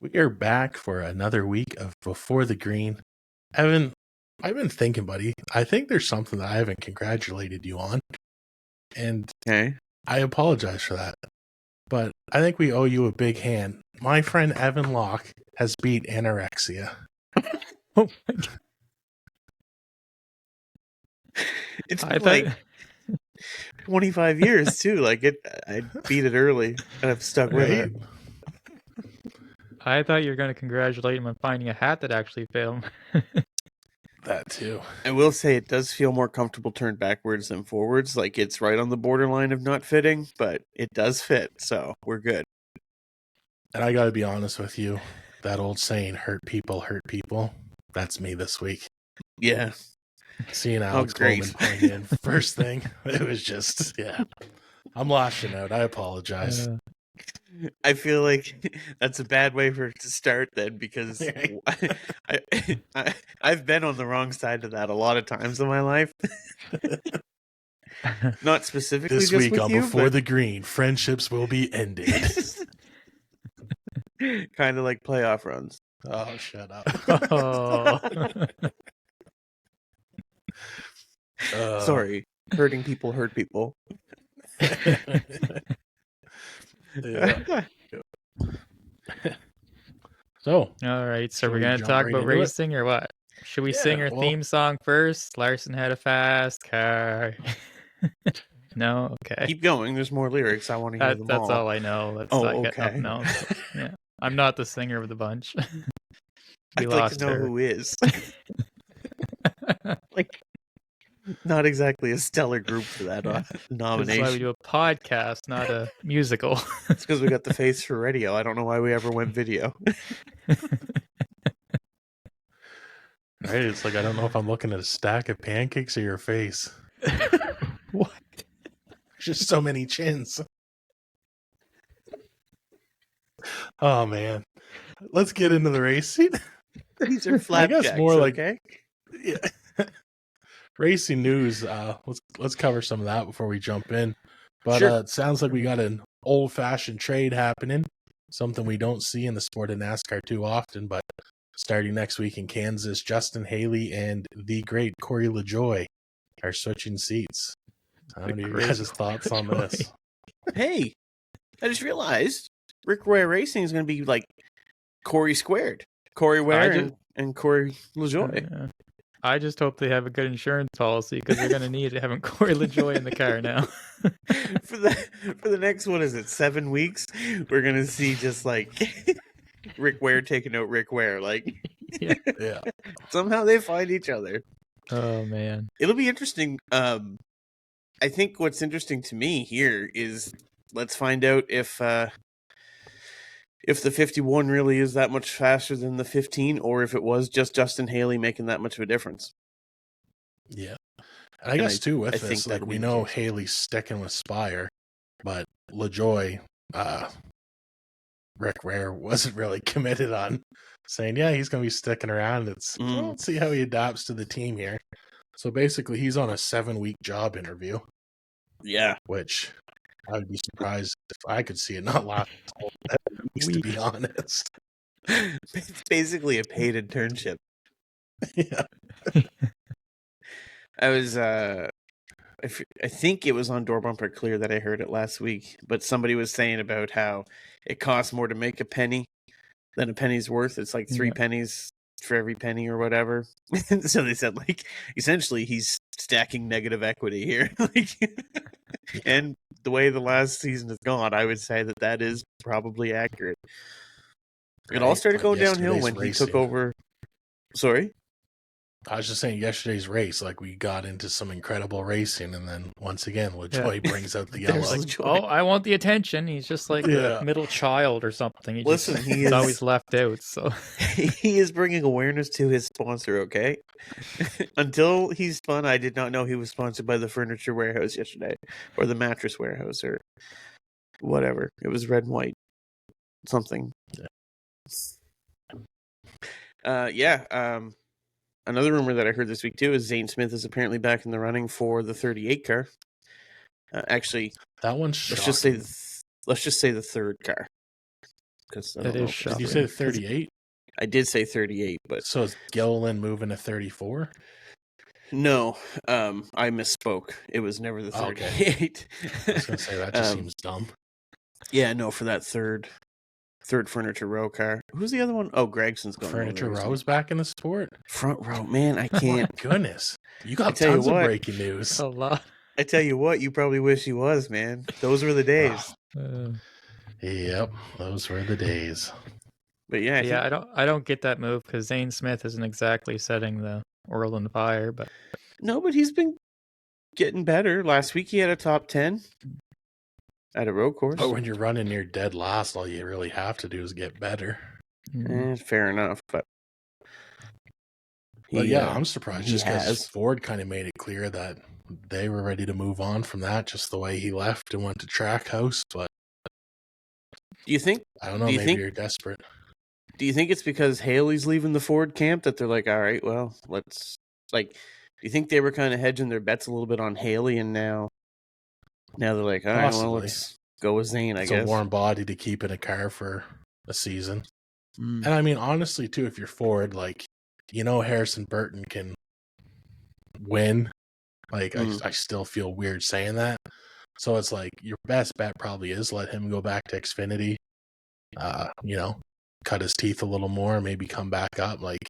We are back for another week of Before the Green. Evan, I've been thinking, buddy. I think there's something that I haven't congratulated you on. And Okay. I apologize for that. But I think we owe you a big hand. My friend Evan Locke has beat anorexia. Oh my God. It's been like 25 years too. Like I beat it early and I've stuck with it. I thought you were going to congratulate him on finding a hat that actually fit him. That too. I will say it does feel more comfortable turned backwards than forwards. Like it's right on the borderline of not fitting, but it does fit. So we're good. And I got to be honest with you. That old saying, hurt people, that's me this week. Yeah. Seeing Alex Bowman playing in first thing, it was just, yeah. I'm lashing out. I apologize. I feel like that's a bad way for it to start then, because I've been on the wrong side of that a lot of times in my life. Not specifically this just week with on you, Before the Green, friendships will be ended. Kind of like playoff runs. Oh, shut up. Sorry, hurting people hurt people. Yeah. So, all right, so we're going to talk about racing or what? Should we sing our theme song first? Larson had a fast car. No? Okay. Keep going. There's more lyrics. I want to hear them all. That's all I know. Okay. No, yeah. I'm not the singer of the bunch. I'd like to know who is. Like, not exactly a stellar group for that nomination. That's why we do a podcast, not a musical. It's because we got the face for radio. I don't know why we ever went video. Right? It's like, I don't know if I'm looking at a stack of pancakes or your face. What? There's just so many chins. Oh, man. Let's get into the racing. These are flapjacks, I guess more like, okay? Yeah. Racing news. Let's cover some of that before we jump in. But Sure. It sounds like we got an old-fashioned trade happening, something we don't see in the sport of NASCAR too often. But starting next week in Kansas, Justin Haley and the great Corey Lajoie are switching seats. I don't know your guys' thoughts on this. Hey, I just realized Rick Roy Racing is going to be like Corey squared. Corey Ware and Corey Lajoie. I just hope they have a good insurance policy, because they're going to need it having Corey Lajoie in the car now. For the next one, is it 7 weeks? We're going to see just like Rick Ware taking out Rick Ware. Like, yeah. Somehow they find each other. Oh, man. It'll be interesting. I think what's interesting to me here is, let's find out if the 51 really is that much faster than the 15, or if it was just Justin Haley making that much of a difference. Yeah. And I guess, too, with this, like, we know Haley's sticking with Spire, but LaJoie, Rick Ware wasn't really committed on saying, yeah, he's going to be sticking around. Let's see how he adapts to the team here. So basically, he's on a 7-week job interview. Yeah. Which I would be surprised if I could see it not last weeks, to be honest. It's basically a paid internship. Yeah. I was, I think it was on Door Bumper Clear that I heard it last week, but somebody was saying about how it costs more to make a penny than a penny's worth. It's like 3 pennies for every penny or whatever. So they said, like, essentially he's stacking negative equity here. And the way the last season has gone, I would say that is probably accurate. It all started going downhill when he took over. Sorry? I was just saying, yesterday's race, like, we got into some incredible racing, and then once again, LaJoie brings out the yellow. Like, I want the attention. He's just like a middle child or something. He's always left out. So he is bringing awareness to his sponsor. Okay, until he's spun, I did not know he was sponsored by the Furniture Warehouse yesterday, or the Mattress Warehouse, or whatever. It was red and white, something. Another rumor that I heard this week too is Zane Smith is apparently back in the running for the 38 car. Actually, that one's shocking. Let's just say the third car, because I That don't know. is Did you shocking. say 38? I did say 38, but So is Gilliland moving to 34? no, I misspoke. It was never the 38. I was going to say, that just seems dumb. Yeah, no, for that third furniture row car. Who's the other one? Oh, Gregson's going Furniture over there, Row's back in the sport? front row. Man, I My can't. goodness. You got tell you tons of what. breaking news. A lot. I tell you what, you probably wish he was, man. Those were the days. Yep, those were the days. But yeah, I don't get that move because Zane Smith isn't exactly setting the world on fire, but no, but he's been getting better. Last week he had a top 10 at a road course. But when you're running near dead last, all you really have to do is get better. Fair enough, but yeah, I'm surprised just because Ford kind of made it clear that they were ready to move on from that, just the way he left and went to Trackhouse. But do you think? I don't know. Maybe you're desperate. Do you think it's because Haley's leaving the Ford camp that they're like, all right, well, let's like? Do you think they were kind of hedging their bets a little bit on Haley, and now they're like, all right, well, let's go with Zane. I guess it's a warm body to keep in a car for a season. And I mean, honestly, too, if you're Ford, like, Harrison Burton can win. Like, I still feel weird saying that. So it's like your best bet probably is let him go back to Xfinity. Cut his teeth a little more, maybe come back up. Like,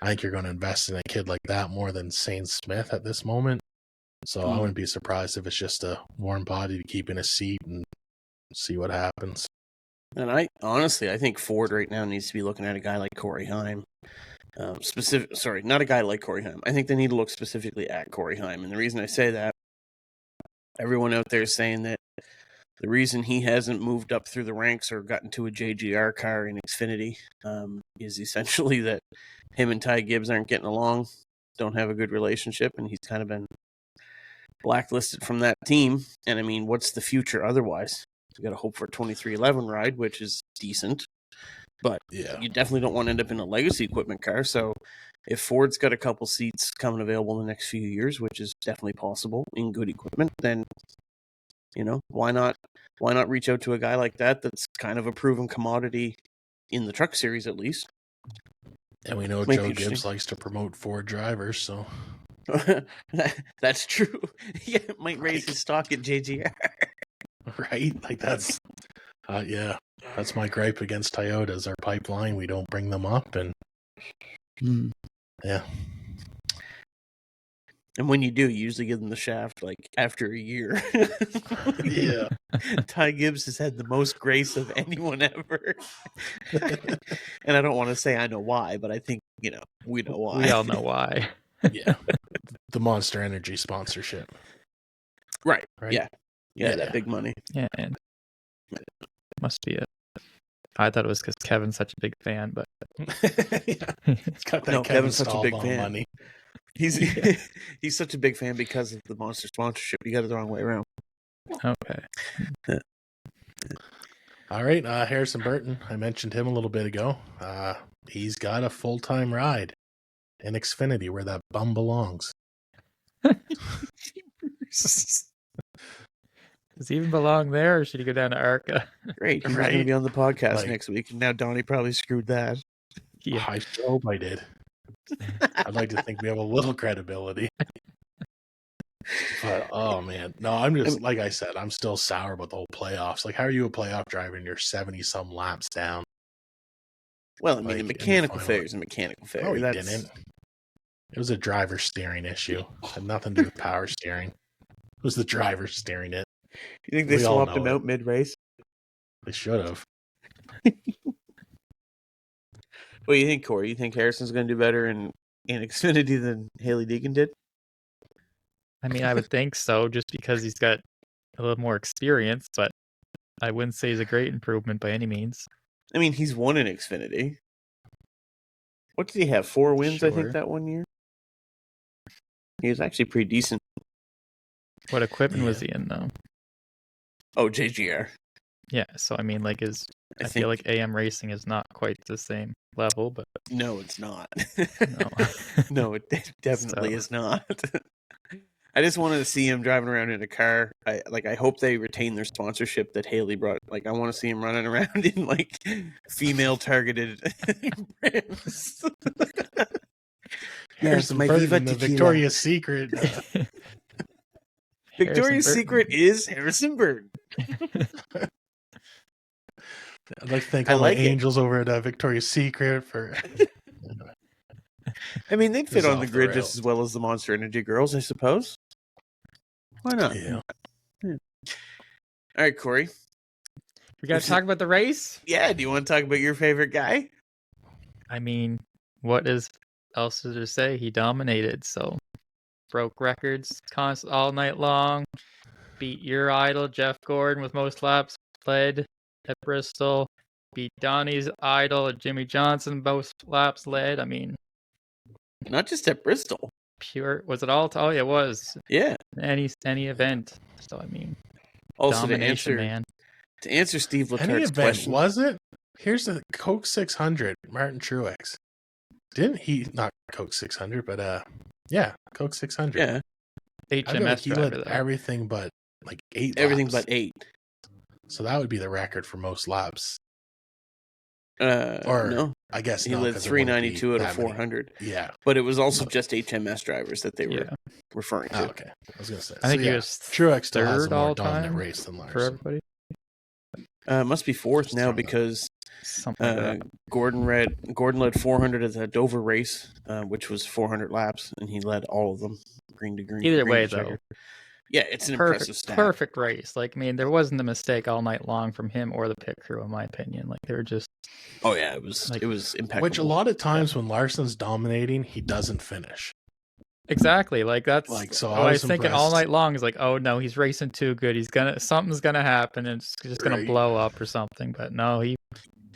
I think you're going to invest in a kid like that more than Zane Smith at this moment. So I wouldn't be surprised if it's just a warm body to keep in a seat and see what happens. And I think Ford right now needs to be looking at a guy like Corey Haim. Not a guy like Corey Haim. I think they need to look specifically at Corey Haim. And the reason I say that, everyone out there is saying that the reason he hasn't moved up through the ranks or gotten to a JGR car in Xfinity is essentially that him and Ty Gibbs aren't getting along, don't have a good relationship, and he's kind of been blacklisted from that team. And I mean, what's the future otherwise? You got to hope for a 2311 ride, which is decent, but you definitely don't want to end up in a legacy equipment car. So if Ford's got a couple seats coming available in the next few years, which is definitely possible in good equipment, then why not reach out to a guy like that that's kind of a proven commodity in the truck series at least. And we know Joe Gibbs likes to promote Ford drivers, so that's true. Yeah, it might raise his stock at JGR. Right? Like that's that's my gripe against Toyotas. Our pipeline, we don't bring them up, and yeah. And when you do, you usually give them the shaft like after a year. Yeah. Ty Gibbs has had the most grace of anyone ever. And I don't want to say I know why, but I think, we know why. We all know why. Yeah. The Monster Energy sponsorship. Right? Yeah, that big money. Yeah, and must be I thought it was because Kevin's such a big fan, but It's got that Kevin's such a big fan. Money. He's such a big fan because of the Monster sponsorship. You got it the wrong way around. Okay. All right, Harrison Burton. I mentioned him a little bit ago. He's got a full-time ride in Xfinity where that bum belongs. Does he even belong there, or should he go down to ARCA? Great. He's going to be on the podcast next week. Now Donnie probably screwed that. Yeah. I hope I did. I'd like to think we have a little credibility. But, oh, man. No, I'm just, like I said, I'm still sour about the whole playoffs. Like, how are you a playoff driver and you're 70-some laps down? Well, I mean, the mechanical failure is a mechanical failure. No, he didn't. It was a driver steering issue. It had nothing to do with power steering. It was the driver steering it. You think they swapped him out mid-race? They should have. What do you think, Corey? You think Harrison's going to do better in Xfinity than Haley Deegan did? I mean, I would think so, just because he's got a little more experience, but I wouldn't say he's a great improvement by any means. I mean, he's won in Xfinity. What did he have? 4 wins, I think, that one year? He was actually pretty decent. What equipment was he in, though? Oh, JGR. Yeah, so I mean, like, I feel like AM Racing is not quite the same level, but... No, it's not. No, No, it definitely is not. I just wanted to see him driving around in a car. I hope they retain their sponsorship that Haley brought. Like, I want to see him running around in like female targeted brands. Here's my Viva the Victoria's Secret. Victoria's Secret is Harrison Burton. I'd like to thank all the angels over at Victoria's Secret for. I mean, they'd fit on the grid just as well as the Monster Energy girls, I suppose. Why not? Yeah. All right, Corey. We got to talk about the race? Yeah. Do you want to talk about your favorite guy? I mean, what else is there to say? He dominated, so broke records all night long. Beat your idol, Jeff Gordon, with most laps led at Bristol. Beat Donnie's idol, Jimmy Johnson, most laps led. I mean, not just at Bristol. Pure was it all? Oh, yeah, it was. Yeah. Any event. So I mean, also domination, to answer Steve Letart's question, was it? Here's the Coke 600, Martin Truex. Didn't he not Coke 600, but yeah, Coke 600. Yeah. HMS he led everything but like 8 everything laps. but 8. So that would be the record for most laps. No, I guess he led 392 out of 400. Yeah, but it was also just HMS drivers that they were referring to. Oh, okay, I was gonna say. I think he was Truex still has a more all dominant time race than Larson for everybody. Must be 4th now because Gordon led 400 at the Dover race, which was 400 laps, and he led all of them green to green. Either green way, to though. Yeah, it's an impressive stat. Perfect race. Like, I mean, there wasn't a mistake all night long from him or the pit crew, in my opinion. Like, they were just. Oh yeah, it was impeccable. Which a lot of times when Larson's dominating, he doesn't finish. Exactly. Like that's like so. I was thinking all night long is like, oh no, he's racing too good. Something's gonna happen, and it's just gonna blow up or something. But no,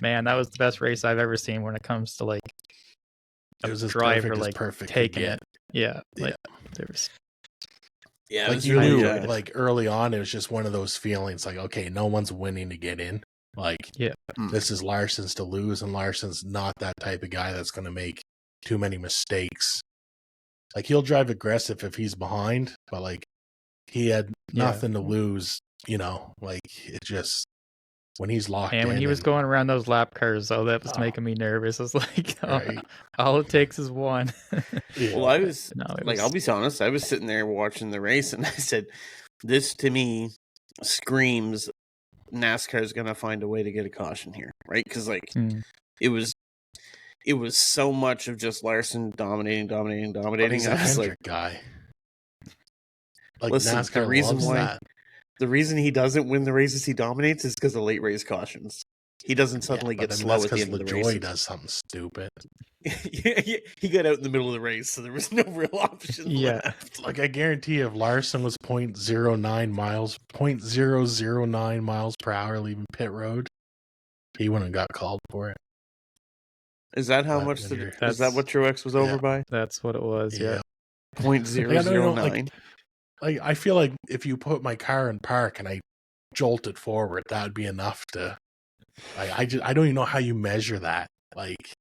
that was the best race I've ever seen when it comes to like it was driver like perfect taking it. Yeah, like there was. Yeah, like you knew, like early on, it was just one of those feelings, like okay, no one's winning to get in. Like, this is Larson's to lose, and Larson's not that type of guy that's going to make too many mistakes. Like, he'll drive aggressive if he's behind, but like he had nothing to lose. You know, like it just when he's locked in. And when he was going around those lap cars, though, that was making me nervous. I was like, all it takes is one. Well, I'll be honest, I was sitting there watching the race, and I said, this to me screams NASCAR is going to find a way to get a caution here, right? Because like it was so much of just Larson dominating. He's I was like, guy. Like, listen, NASCAR the reason he doesn't win the races he dominates is because of late race cautions. He doesn't suddenly get slow at the end of the race. Lajoie does something stupid. He got out in the middle of the race, so there was no real option left. Like, I guarantee if Larson was 0.09 miles per hour leaving pit road, he wouldn't have got called for it. Is that how much? Is that what Truex was over by? That's what it was. Yeah. 0.009. Like, I feel like if you put my car in park and I jolt it forward, that would be enough to. I don't even know how you measure that. Like,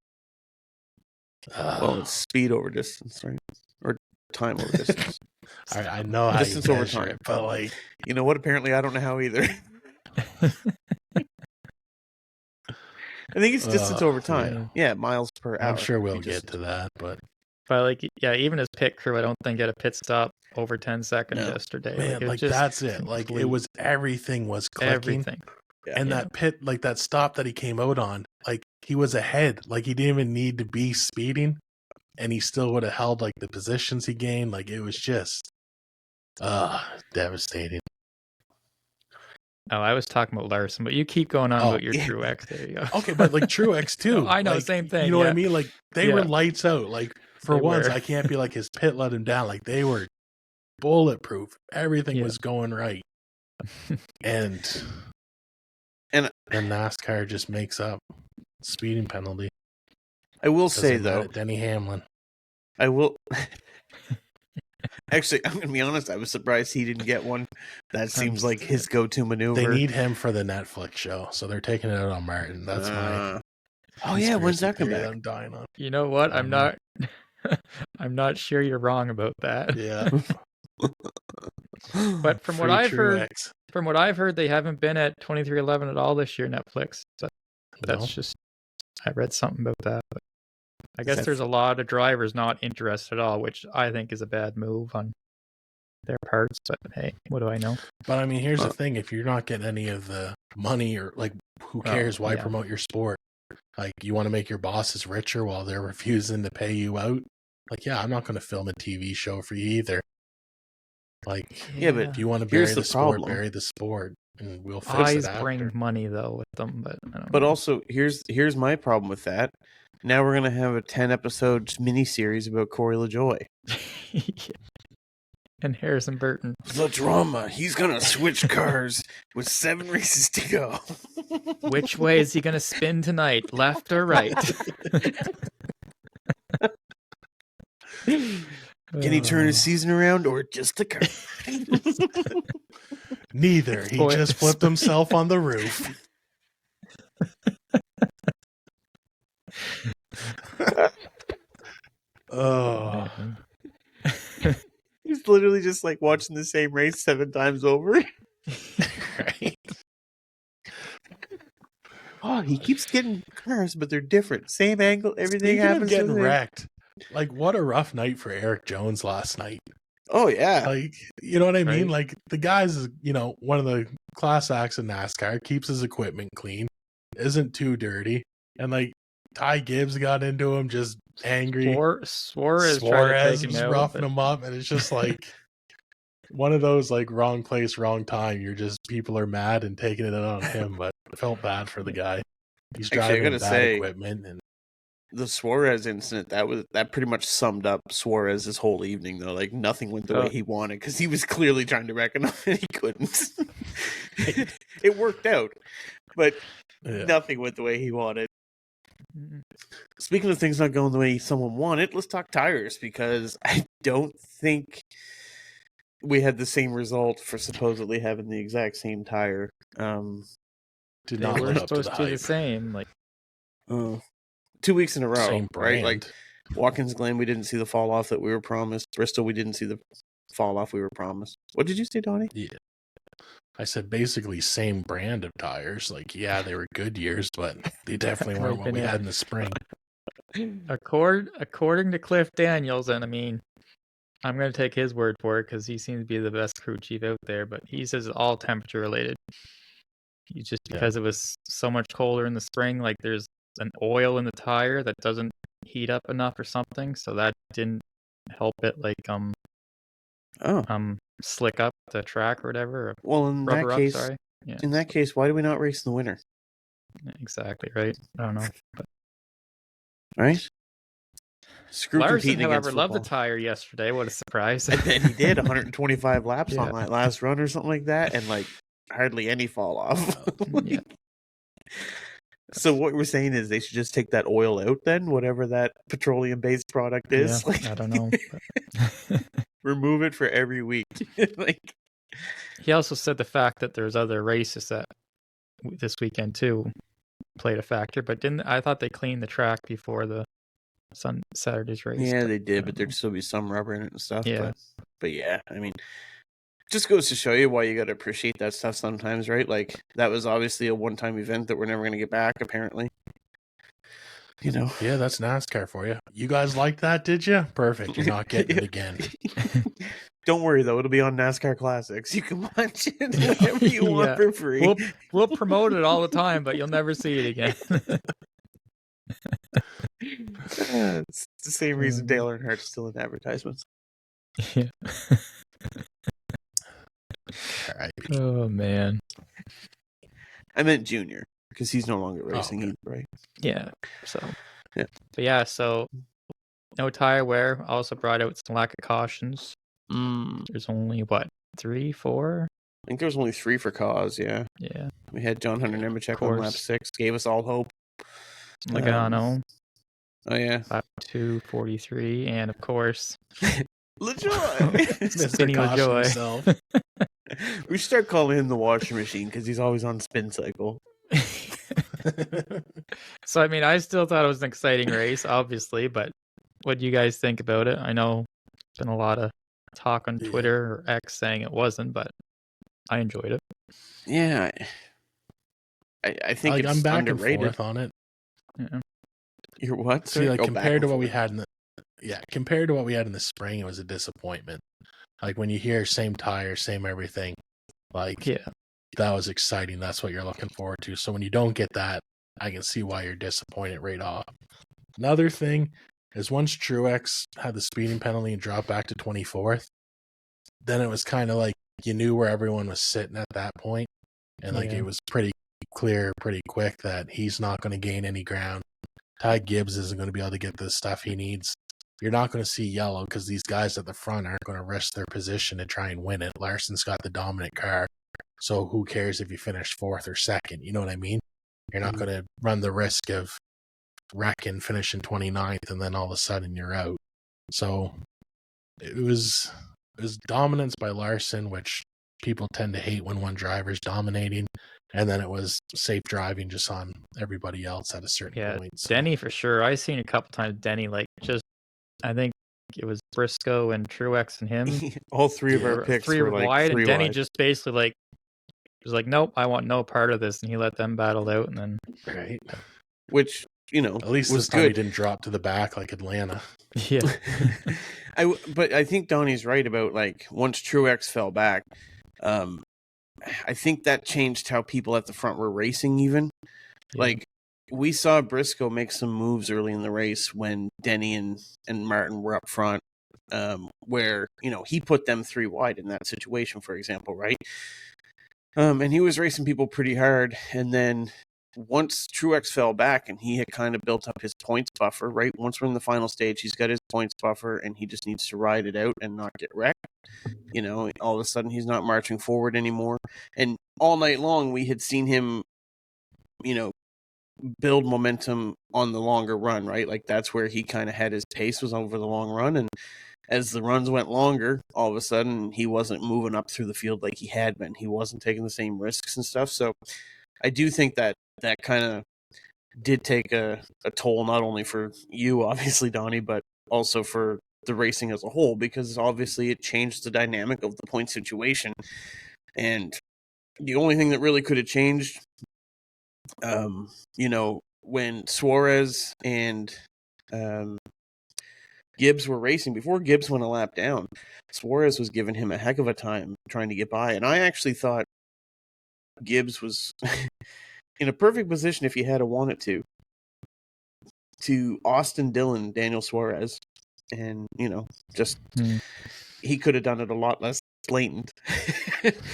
well, it's speed over distance, right? Or time over distance. I know how distance you over measure time, it, but like, you know what? Apparently, I don't know how either. I think it's distance over time. Yeah, miles per hour. I'm sure we'll get to that, but like, even his pit crew, I don't think had a pit stop over 10 seconds yesterday. Man, like that's it. Like it was everything was clicking. Everything. Yeah, and that pit, like that stop that he came out on, like he was ahead. Like he didn't even need to be speeding, and he still would have held like the positions he gained. Like it was just devastating. Oh, I was talking about Larson, but you keep going on about your Truex. There you go. Okay, but like Truex too. I know, like, same thing. You know what I mean? Like they were lights out. Like for once, I can't be like his pit let him down. Like they were bulletproof. Everything was going right. And NASCAR just makes up speeding penalty. I will say though, Denny Hamlin. I will. Actually, I'm going to be honest. I was surprised he didn't get one. That seems like his go-to maneuver. They need him for the Netflix show, so they're taking it out on Martin. That's my. Oh yeah, when's that come back? I'm dying on. You know what? I'm not. I'm not sure you're wrong about that. Yeah. But from what Free I've heard, Truex. they haven't been at 2311 at all this year, Netflix. But that's No? just, I read something about that. But I guess that there's a lot of drivers not interested at all, which I think is a bad move on their parts. But hey, what do I know? But I mean, here's the thing: if you're not getting any of the money, or like, who cares? Why promote your sport? Like, you want to make your bosses richer while they're refusing to pay you out? Like, yeah, I'm not going to film a TV show for you either. Like, but if you want to bury here's the the sport, problem. bury the sport, and we'll fix Eyes it after. bring money though with them, but I don't But know. also, here's my problem with that. Now we're gonna have a 10-episode mini-series about Corey Lajoie. And Harrison Burton. The drama. He's gonna switch cars with 7 races to go. Which way is he gonna spin tonight? Left or right? Can he turn his season around or just the car? Neither. He just flipped himself on the roof. Oh. He's literally just like watching the same race 7 times over. Right. Oh, he keeps getting cars, but they're different. Same angle, everything Speaking of happens. getting wrecked. Like, what a rough night for Erik Jones last night. Oh, yeah. Like, you know what I mean? Right. Like, the guy's, one of the class acts in NASCAR, keeps his equipment clean, isn't too dirty. And, like, Ty Gibbs got into him, just angry. Suarez tried to take him was out, roughing him up, and it's just like one of those, like, wrong place, wrong time. You're just, people are mad and taking it out on him, but I felt bad for the guy. He's driving bad equipment. And the Suarez incident, that pretty much summed up Suarez's whole evening, though. Like, nothing went the way he wanted, because he was clearly trying to wreck him and he couldn't. It worked out, but nothing went the way he wanted. Speaking of things not going the way someone wanted, let's talk tires, because I don't think we had the same result for supposedly having the exact same tire. Did not live up to the hype. The same, like 2 weeks in a row, Same right? brand. Like Watkins Glen, we didn't see the fall off that we were promised. Bristol, we didn't see the fall off we were promised. What did you say, Donnie? Yeah. I said basically same brand of tires. Like, yeah, they were good years, but they definitely weren't what we had in the spring. According to Cliff Daniels, and I mean, I'm going to take his word for it because he seems to be the best crew chief out there, but he says it's all temperature related. He's just because it was so much colder in the spring, like there's an oil in the tire that doesn't heat up enough or something, so that didn't help it like slick up the track or whatever. Or well, in that case, in that case, why do we not race in the winter? Exactly right. I don't know, but right. Screw Larson, however, football. loved the tire yesterday. What a surprise! And then he did 125 laps on that last run or something like that, and like hardly any fall off. So what we're saying is they should just take that oil out then, whatever that petroleum-based product is. Like, I don't know. Remove it for every week. Like, he also said the fact that there's other races that this weekend too played a factor, but I thought they cleaned the track before the Saturday's race. Yeah, they did, but there'd still be some rubber in it and stuff. Yeah. But yeah, I mean, just goes to show you why you got to appreciate that stuff sometimes, right? Like, that was obviously a one-time event that we're never going to get back, apparently. Yeah, that's NASCAR for you. You guys liked that, did you? Perfect. You're not getting it again. Don't worry, though. It'll be on NASCAR Classics. You can watch it whenever you want for free. We'll promote it all the time, but you'll never see it again. It's the same reason Dale Earnhardt's still in advertisements. Yeah. Oh, man. I meant Junior, because he's no longer racing either, right? Yeah. So, yeah. But yeah, so no tire wear. Also brought out some lack of cautions. There's only, 3, 4? I think there was only 3 for cause, yeah. Yeah. We had John Hunter Nemechek on lap 6. Gave us all hope. Logano. Oh, yeah. 2:43, and of course... Lajoie! Mr. Lajoie. We should start calling him the washing machine because he's always on spin cycle. So, I mean, I still thought it was an exciting race, obviously, but what do you guys think about it? I know it's been a lot of talk on Twitter or X saying it wasn't, but I enjoyed it. Yeah, I think Like, it's I'm back underrated. and forth on it. Yeah. You're what? See, like, Go compared to back what and we forth. had in the compared to what we had in the spring, it was a disappointment. Like, when you hear same tire, same everything, like, Yeah. that was exciting. That's what you're looking forward to. So when you don't get that, I can see why you're disappointed right off. Another thing is once Truex had the speeding penalty and dropped back to 24th, then it was kind of like you knew where everyone was sitting at that point, and like Yeah. it was pretty clear, pretty quick that he's not going to gain any ground. Ty Gibbs isn't going to be able to get the stuff he needs. You're not going to see yellow because these guys at the front aren't going to risk their position to try and win it. Larson's got the dominant car, so who cares if you finish 4th or 2nd? You know what I mean? You're not going to run the risk of wrecking, finishing 29th, and then all of a sudden you're out. So it was dominance by Larson, which people tend to hate when one driver's dominating, and then it was safe driving just on everybody else at a certain point. So. Denny for sure. I seen a couple times Denny like just I think it was Briscoe and Truex and him. All three of our picks were like wide, three and Denny wide. just basically like was like, nope, I want no part of this, and he let them battle out, and then Right. Which, you know, At least was this time good. he didn't drop to the back like Atlanta. Yeah. But I think Donnie's right about like once Truex fell back, I think that changed how people at the front were racing even. Yeah. Like we saw Briscoe make some moves early in the race when Denny and Martin were up front, where, you know, he put them 3 wide in that situation, for example, right? And he was racing people pretty hard. And then once Truex fell back and he had kind of built up his points buffer, right? Once we're in the final stage, he's got his points buffer and he just needs to ride it out and not get wrecked. You know, all of a sudden he's not marching forward anymore. And all night long we had seen him, you know, build momentum on the longer run, right? Like that's where he kind of had his pace was over the long run. And as the runs went longer, all of a sudden he wasn't moving up through the field like he had been. He wasn't taking the same risks and stuff. So I do think that kind of did take a toll, not only for you, obviously, Donnie, but also for the racing as a whole, because obviously it changed the dynamic of the point situation. And the only thing that really could have changed, you know, when Suarez and Gibbs were racing, before Gibbs went a lap down, Suarez was giving him a heck of a time trying to get by. And I actually thought Gibbs was in a perfect position, if he had wanted to Austin Dillon Daniel Suarez. And, you know, just he could have done it a lot less blatant.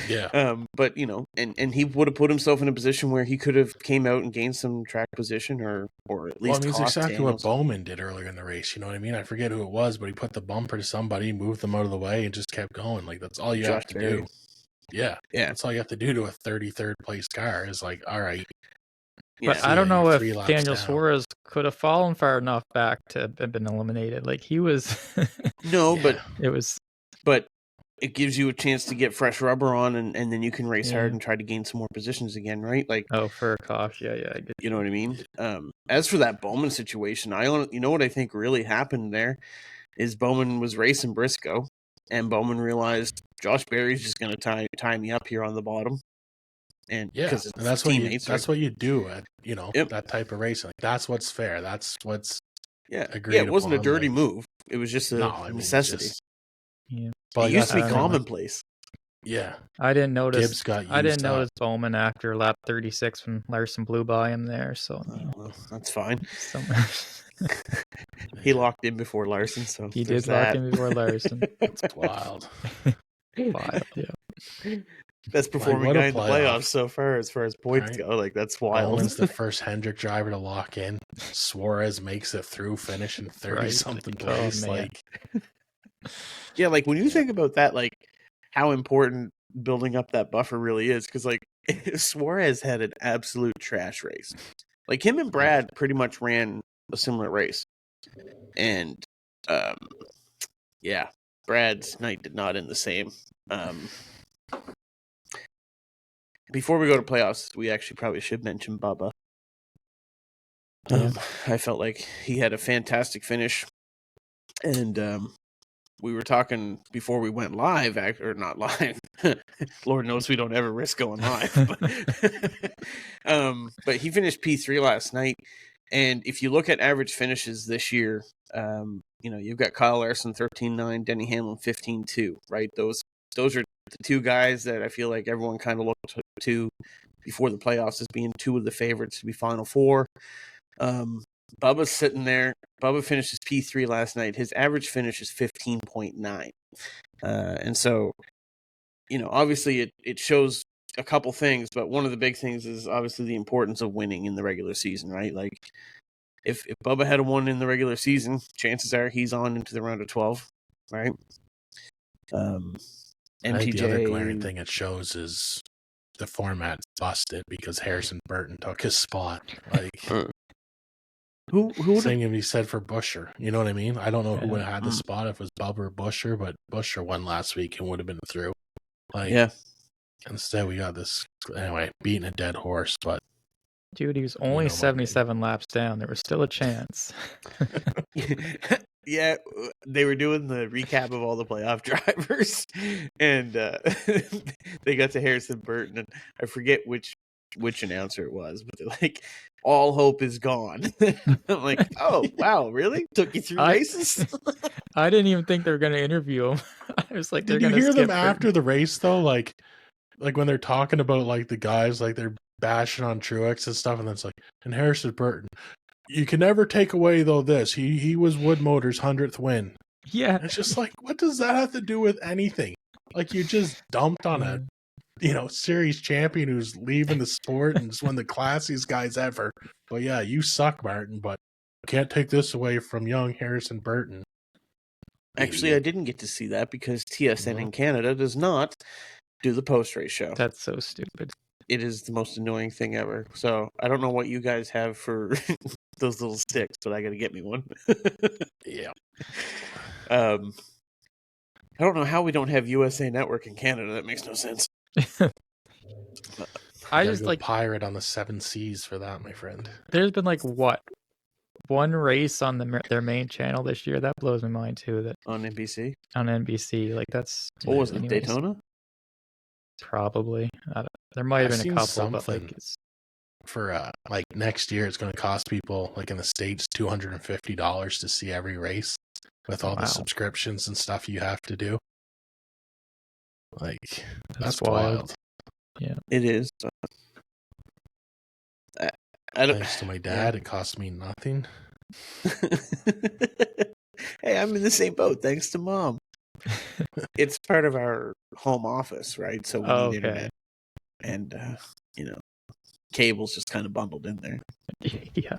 Yeah. But, you know, and he would have put himself in a position where he could have came out and gained some track position or at least it's exactly Daniels. what Bowman did earlier in the race. You know what I mean? I forget who it was, but he put the bumper to somebody, moved them out of the way, and just kept going. Like, that's all you have to do. Yeah. That's all you have to do to a 33rd place car is like, all right. But I don't know if Daniel Suarez could have fallen far enough back to have been eliminated. Like he was. No, but it was. But it gives you a chance to get fresh rubber on, and then you can race hard and try to gain some more positions again, right? Like for a caution, yeah. I get you know what I mean? As for that Bowman situation, you know what I think really happened there is Bowman was racing Briscoe, and Bowman realized Josh Berry's just going to tie me up here on the bottom. And because and that's what you do at that type of racing. Like, that's what's fair. That's what's agreed it wasn't upon, a dirty like, move. It was just a necessity. But it used to be commonplace. Yeah, I didn't notice. Gibbs got used I didn't up. notice Bowman after lap 36 when Larson blew by him there. So well, that's fine. He locked in before Larson, so he did lock in before Larson. It's wild. Wild, yeah. Best performing guy in the playoffs so far as points go. Like, that's wild. Bowman's the first Hendrick driver to lock in. Suarez makes it through, finishing 30-something place. Like, yeah, like when you think about that, like how important building up that buffer really is, because like Suarez had an absolute trash race. Like him and Brad pretty much ran a similar race, and Brad's night did not end the same. Before we go to playoffs, we actually probably should mention Bubba. I felt like he had a fantastic finish, and we were talking before we went live, or not live. Lord knows we don't ever risk going live. But he finished P3 last night. And if you look at average finishes this year, you've got Kyle Larson 13.9, Denny Hamlin 15.2, right? Those are the two guys that I feel like everyone kind of looked to before the playoffs as being two of the favorites to be Final Four. Bubba's sitting there. Bubba finished his P3 last night. His average finish is 15.9. And so, obviously it shows a couple things, but one of the big things is obviously the importance of winning in the regular season, right? Like if Bubba had won in the regular season, chances are he's on into the round of 12, right? MTJ. The other glaring thing it shows is the format's busted because Harrison Burton took his spot. Like who same thing he said for Busher. You know what I mean? I don't know who would have had the spot if it was Bubba or Busher, but Busher won last week and would have been through. Like, yeah. Instead, we got this anyway, beating a dead horse. But dude, he was only 77 laps down. There was still a chance. Yeah, they were doing the recap of all the playoff drivers, and they got to Harrison Burton, and I forget which announcer it was, but they're like, "All hope is gone." I'm like, "Oh wow, really? Took you through races?" I didn't even think they were going to interview him. I was like, "Did you hear them after the race though? Like when they're talking about like the guys, like they're bashing on Truex and stuff, and then it's like, and Harrison Burton." You can never take away, though, this. He was Wood Motors' 100th win. Yeah. It's just like, what does that have to do with anything? Like, you just dumped on a, series champion who's leaving the sport and is one of the classiest guys ever. But yeah, you suck, Martin, but can't take this away from young Harrison Burton. Actually, I didn't get to see that because TSN in Canada does not do the post-race show. That's so stupid. It is the most annoying thing ever. So I don't know what you guys have for those little sticks, but I got to get me one. Yeah. I don't know how we don't have USA Network in Canada. That makes no sense. I just like pirate on the 7 seas for that, my friend. There's been like one race on their main channel this year. That blows my mind too. That on NBC. On NBC, like that's. What was it? Daytona. Probably. There might have been a couple, but like it's for like next year, it's going to cost people like in the States $250 to see every race with all the subscriptions and stuff you have to do. Like that's wild. Yeah, it is. I don't. Thanks to my dad, it cost me nothing. Hey, I'm in the same boat. Thanks to Mom. It's part of our home office, right? So we need internet, and cable's just kind of bundled in there. Yeah,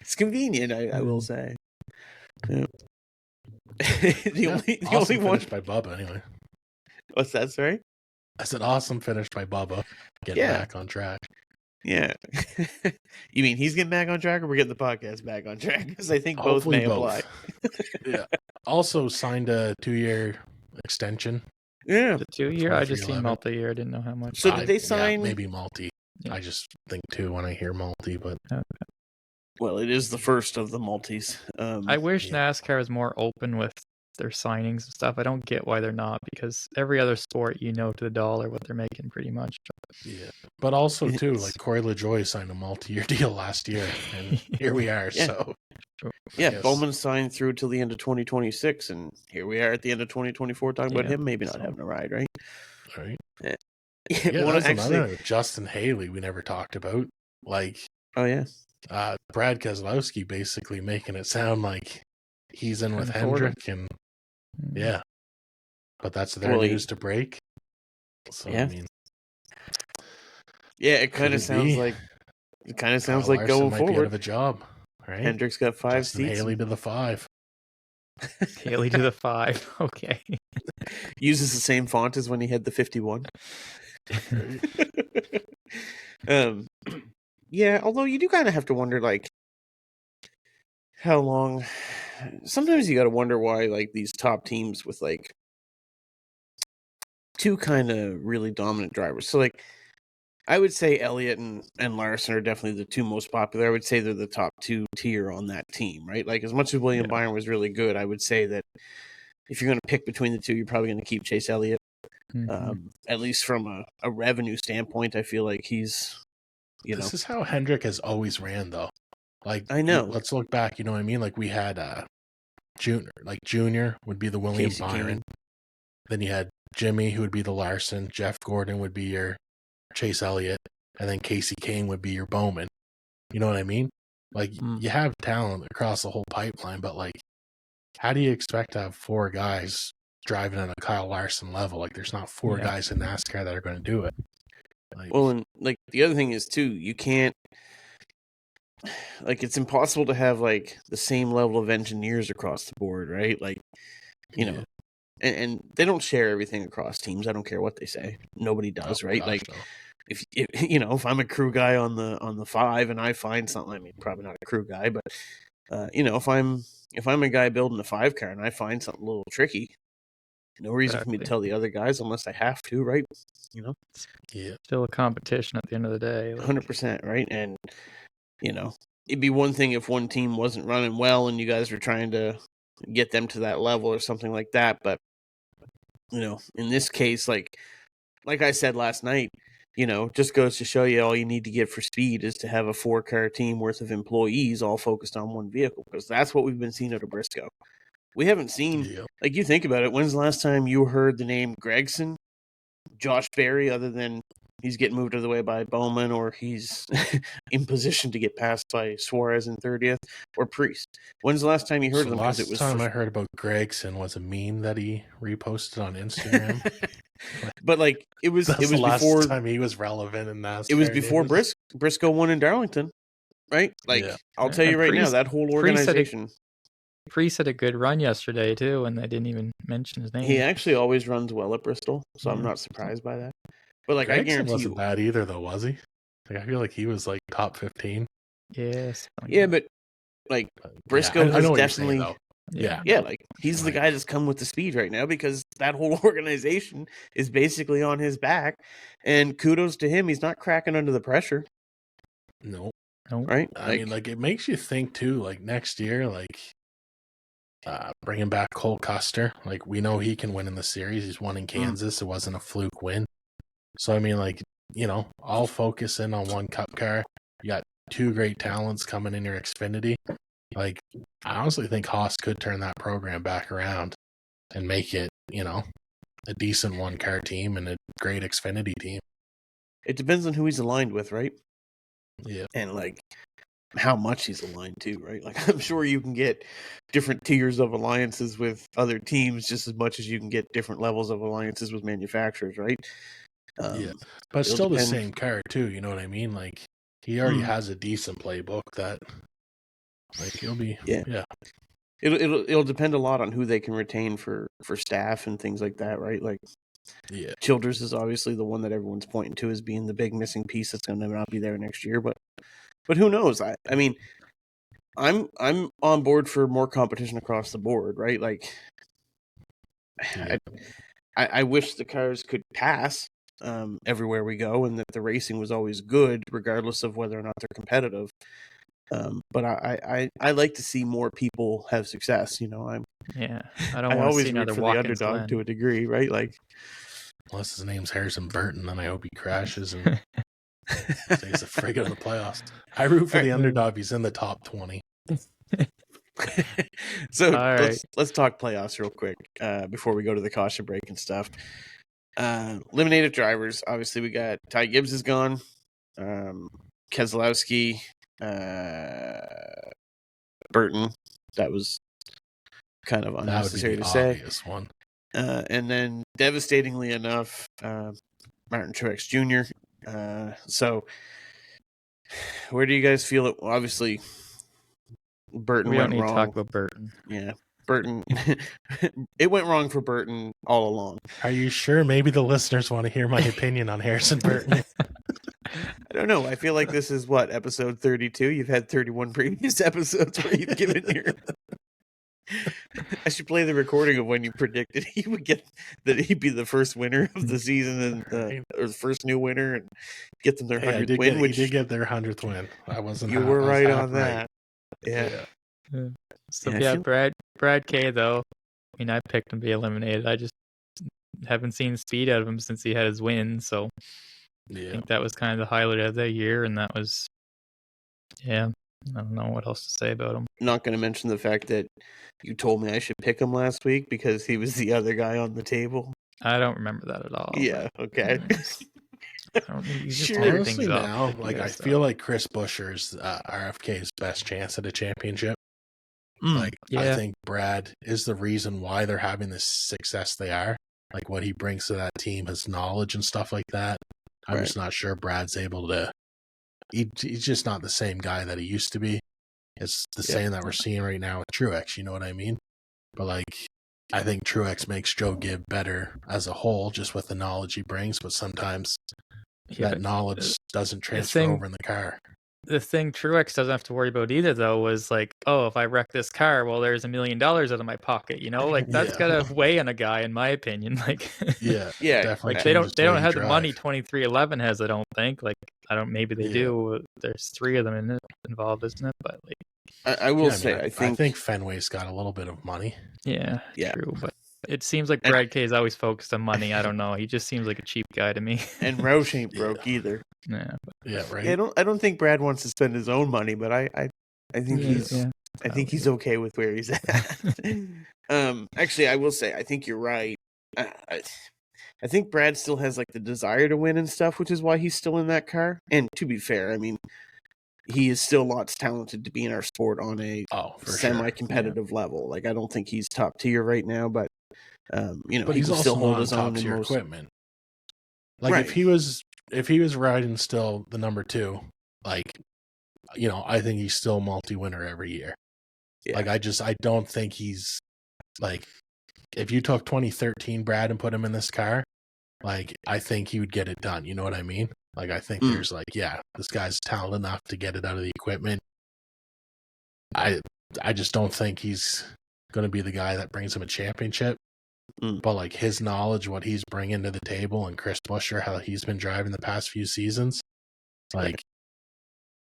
it's convenient. I will say. Yeah. the only one by Bubba anyway. What's that? Sorry, I said awesome finish by Bubba. Getting back on track. Yeah. You mean he's getting back on track, or we're getting the podcast back on track? Because I think both may apply. Yeah. Also signed a 2-year extension. Yeah. The 2-year? I just seen multi-year. I didn't know how much. So did they sign? Maybe multi. Yeah. I just think 2 when I hear multi, but. Okay. Well, it is the first of the multis. I wish NASCAR was more open with their signings and stuff. I don't get why they're not, because every other sport, to the dollar what they're making pretty much. Yeah, but also too, like Corey Lajoie signed a multi-year deal last year, and here we are. Yeah. So yeah, Bowman signed through till the end of 2026, and here we are at the end of 2024 talking about him maybe not having a ride, right? Right. Yeah, that's another Justin Haley we never talked about. Like, oh yeah, Brad Keselowski basically making it sound like he's in with Hendrick, and yeah, but that's their news to break. So I mean, yeah, it kind of sounds like Larson going might forward. Be out of a job, right? Hendrick's got 5 seats. Haley to the 5. Haley to the 5. Okay. Uses the same font as when he had the 51. Yeah, although you do kind of have to wonder, like, how long. Sometimes you got to wonder why, like, these top teams with like 2 kind of really dominant drivers. So, like, I would say Elliott and Larson are definitely the two most popular. I would say they're the top 2 tier on that team, right? Like, as much as William Byron was really good, I would say that if you're going to pick between the two, you're probably going to keep Chase Elliott. At least from a revenue standpoint, I feel like he's, This is how Hendrick has always ran, though. Like, I know. Let's look back. You know what I mean? Like, we had Junior would be the William Casey Byron. King. Then you had Jimmy, who would be the Larson. Jeff Gordon would be your Chase Elliott. And then Casey King would be your Bowman. You know what I mean? Like, you have talent across the whole pipeline, but, like, how do you expect to have 4 guys driving at a Kyle Larson level? Like, there's not 4 guys in NASCAR that are going to do it. Like, well, and, like, the other thing is, too, you can't, like, it's impossible to have, like, the same level of engineers across the board, right? Like, you know, and they don't share everything across teams. I don't care what they say. Nobody does, right? Gosh, like, no. if if I'm a crew guy on the 5 and I find something, I mean, probably not a crew guy, but if I'm a guy building a 5 car and I find something a little tricky, no reason for me to tell the other guys unless I have to, right? Yeah, Still a competition at the end of the day. 100%, right? And it'd be one thing if one team wasn't running well and you guys were trying to get them to that level or something like that, but in this case, like I said last night, just goes to show you all you need to get for speed is to have a 4-car team worth of employees all focused on one vehicle, because that's what we've been seeing out of Briscoe. We haven't seen, like, you think about it, when's the last time you heard the name Gregson, Josh Berry, other than he's getting moved out of the way by Bowman, or he's in position to get passed by Suarez in 30th, or Priest? When's the last time you heard of them? Last time I heard about Gregson was a meme that he reposted on Instagram. But, like, it was the last before time he was relevant in NASCAR. It was before Briscoe won in Darlington, right? Like, I'll tell you right now, that whole organization. Priest had a good run yesterday too, and they didn't even mention his name. He actually always runs well at Bristol, so I'm not surprised by that. But, like, Gregson I guarantee wasn't bad either, though, was he? Like, I feel like he was like top 15. Yes. Yeah, but, like, Briscoe I know has definitely. what you're saying, yeah, like, he's the guy that's come with the speed right now because that whole organization is basically on his back. And kudos to him, he's not cracking under the pressure. No. Right? I mean, like, it makes you think, too, like, next year, like, bringing back Cole Custer. Like, we know he can win in the series. He's won in Kansas. It wasn't a fluke win. So, I mean, like, all focus in on one Cup car. You got 2 great talents coming in your Xfinity. Like, I honestly think Haas could turn that program back around and make it, a decent 1-car team and a great Xfinity team. It depends on who he's aligned with, right? Yeah. And, like, how much he's aligned to, right? Like, I'm sure you can get different tiers of alliances with other teams just as much as you can get different levels of alliances with manufacturers, right? But still the same car, too, you know what I mean? Like, he already has a decent playbook that, like, he'll be, It'll depend a lot on who they can retain for staff and things like that, right? Like, Childers is obviously the one that everyone's pointing to as being the big missing piece that's going to not be there next year, but who knows? I mean, I'm on board for more competition across the board, right? Like, I wish the cars could pass everywhere we go, and that the racing was always good, regardless of whether or not they're competitive. But I like to see more people have success. I don't always root for the underdog to a degree, right? Like, unless his name's Harrison Burton, then I hope he crashes and stays a friggin' in the playoffs. I root for the underdog. He's in the top 20. So let's talk playoffs real quick before we go to the caution break and stuff. Eliminated drivers. Obviously, we got Ty Gibbs is gone. Keselowski. Burton. That was kind of unnecessary to say. One. And then, devastatingly enough, Martin Truex Jr. So, where do you guys feel it? Well, obviously, Burton went wrong. We don't need to talk about Burton. Yeah, Burton. It went wrong for Burton all along. Are you sure? Maybe the listeners want to hear my opinion on Harrison Burton. I don't know. I feel like this is episode 32. You've had 31 previous episodes where you've given I should play the recording of when you predicted he would get that he'd be the first winner of the season and or the first new winner and get them their 100th win. He did get their 100th win. I wasn't. You were right on right. that. Yeah. So Yeah, Brad K though. I mean, I picked him to be eliminated. I just haven't seen speed out of him since he had his win. So I think that was kind of the highlight of the year, and that was, I don't know what else to say about him. Not going to mention the fact that you told me I should pick him last week because he was the other guy on the table. I don't remember that at all. Yeah, okay. He's just Sure. making Honestly, things up. now, like I feel like Chris Buescher's RFK's best chance at a championship. I think Brad is the reason why they're having this success they are. Like what he brings to that team, his knowledge and stuff like that. I'm just not sure Brad's able to. He's just not the same guy that he used to be. It's the same that we're seeing right now with Truex. You know what I mean? But like, I think Truex makes Joe Gibb better as a whole, just with the knowledge he brings. But sometimes that knowledge doesn't transfer over in the car. The thing Truex doesn't have to worry about either, though, was like, oh, if I wreck this car, well, there's $1 million out of my pocket. You know, like that's gotta weigh on a guy, in my opinion. Like, definitely. Like they don't have the money 23XI has. I don't think. Like, maybe they do. There's 3 of them involved, isn't it? But like, I will say, I think Fenway's got a little bit of money. Yeah, true, but. It seems like Brad K is always focused on money. I don't know. He just seems like a cheap guy to me. And Roush ain't broke either. Right. I don't think Brad wants to spend his own money, but I think he's okay with where he's at. Actually, I will say I think you're right. I think Brad still has like the desire to win and stuff, which is why he's still in that car. And to be fair, I mean, he is still lots talented to be in our sport on a semi-competitive level. Like I don't think he's top tier right now, but but he he's can also still hold his own in most equipment. Like if he was riding still the number 2, like I think he's still multi-winner every year. Like I don't think he's like if you took 2013 Brad and put him in this car, like I think he would get it done. You know what I mean? Like I think there's like this guy's talented enough to get it out of the equipment. I just don't think he's going to be the guy that brings him a championship. But like his knowledge, what he's bringing to the table, and Chris Buescher, how he's been driving the past few seasons, like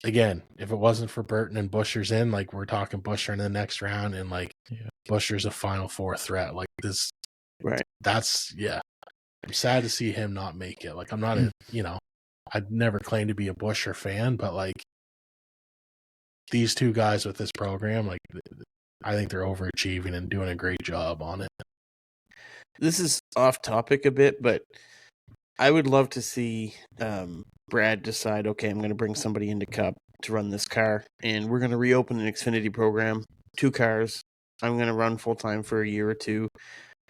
again, if it wasn't for Burton and Buescher's in, like we're talking Buescher in the next round, and like Buescher's a Final Four threat. Like this, that's I'm sad to see him not make it. Like I'm not I'd never claim to be a Buescher fan, but like these two guys with this program, like I think they're overachieving and doing a great job on it. This is off topic a bit, but I would love to see Brad decide, okay, I'm going to bring somebody into Cup to run this car, and we're going to reopen an Xfinity program, 2 cars. I'm going to run full-time for a year or 2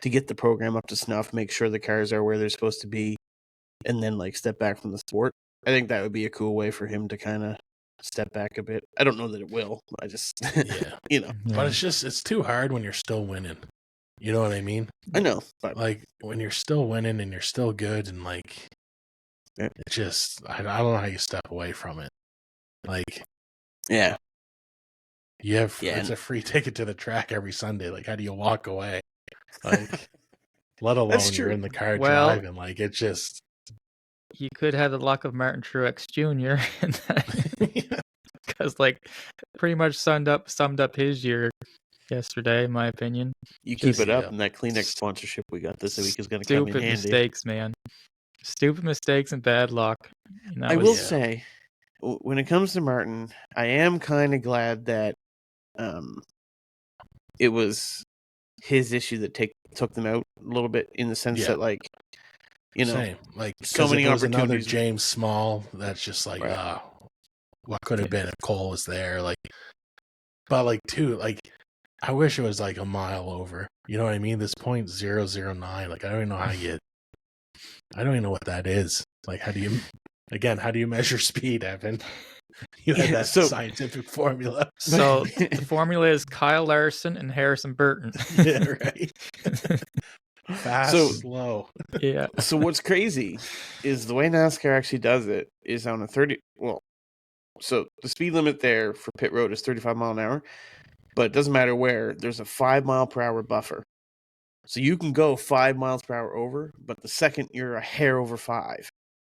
to get the program up to snuff, make sure the cars are where they're supposed to be, and then like step back from the sport. I think that would be a cool way for him to kind of step back a bit. I don't know that it will. I just, But it's too hard when you're still winning. You know what I mean? I know. But like when you're still winning and you're still good and like, it just, I don't know how you step away from it. Like, you have, it's a free ticket to the track every Sunday. Like, how do you walk away? Like, let alone you're in the car driving. Like, it just. You could have the luck of Martin Truex Jr. Because like pretty much summed up his year yesterday, in my opinion. You keep it up, and that Kleenex sponsorship we got this week is going to come in handy. Stupid mistakes, man. Stupid mistakes and bad luck. I will say, when it comes to Martin, I am kind of glad that it was his issue that took them out a little bit, in the sense that, like, Same. Like, so many opportunities. Another James Small that's just like, what could have been if Cole was there? Like, but like, too, like, I wish it was like a mile over. You know what I mean? This 0.009. Like, I don't even know I don't even know what that is. Like, how do you measure speed, Evan? You had that scientific formula. So the formula is Kyle Larson and Harrison Burton. Yeah, right. Fast, slow. Yeah. So what's crazy is the way NASCAR actually does it is on a 30. Well, so the speed limit there for pit road is 35 mile an hour. but it doesn't matter where. There's a 5-mile-per-hour buffer. So you can go 5 miles per hour over, but the second you're a hair over 5,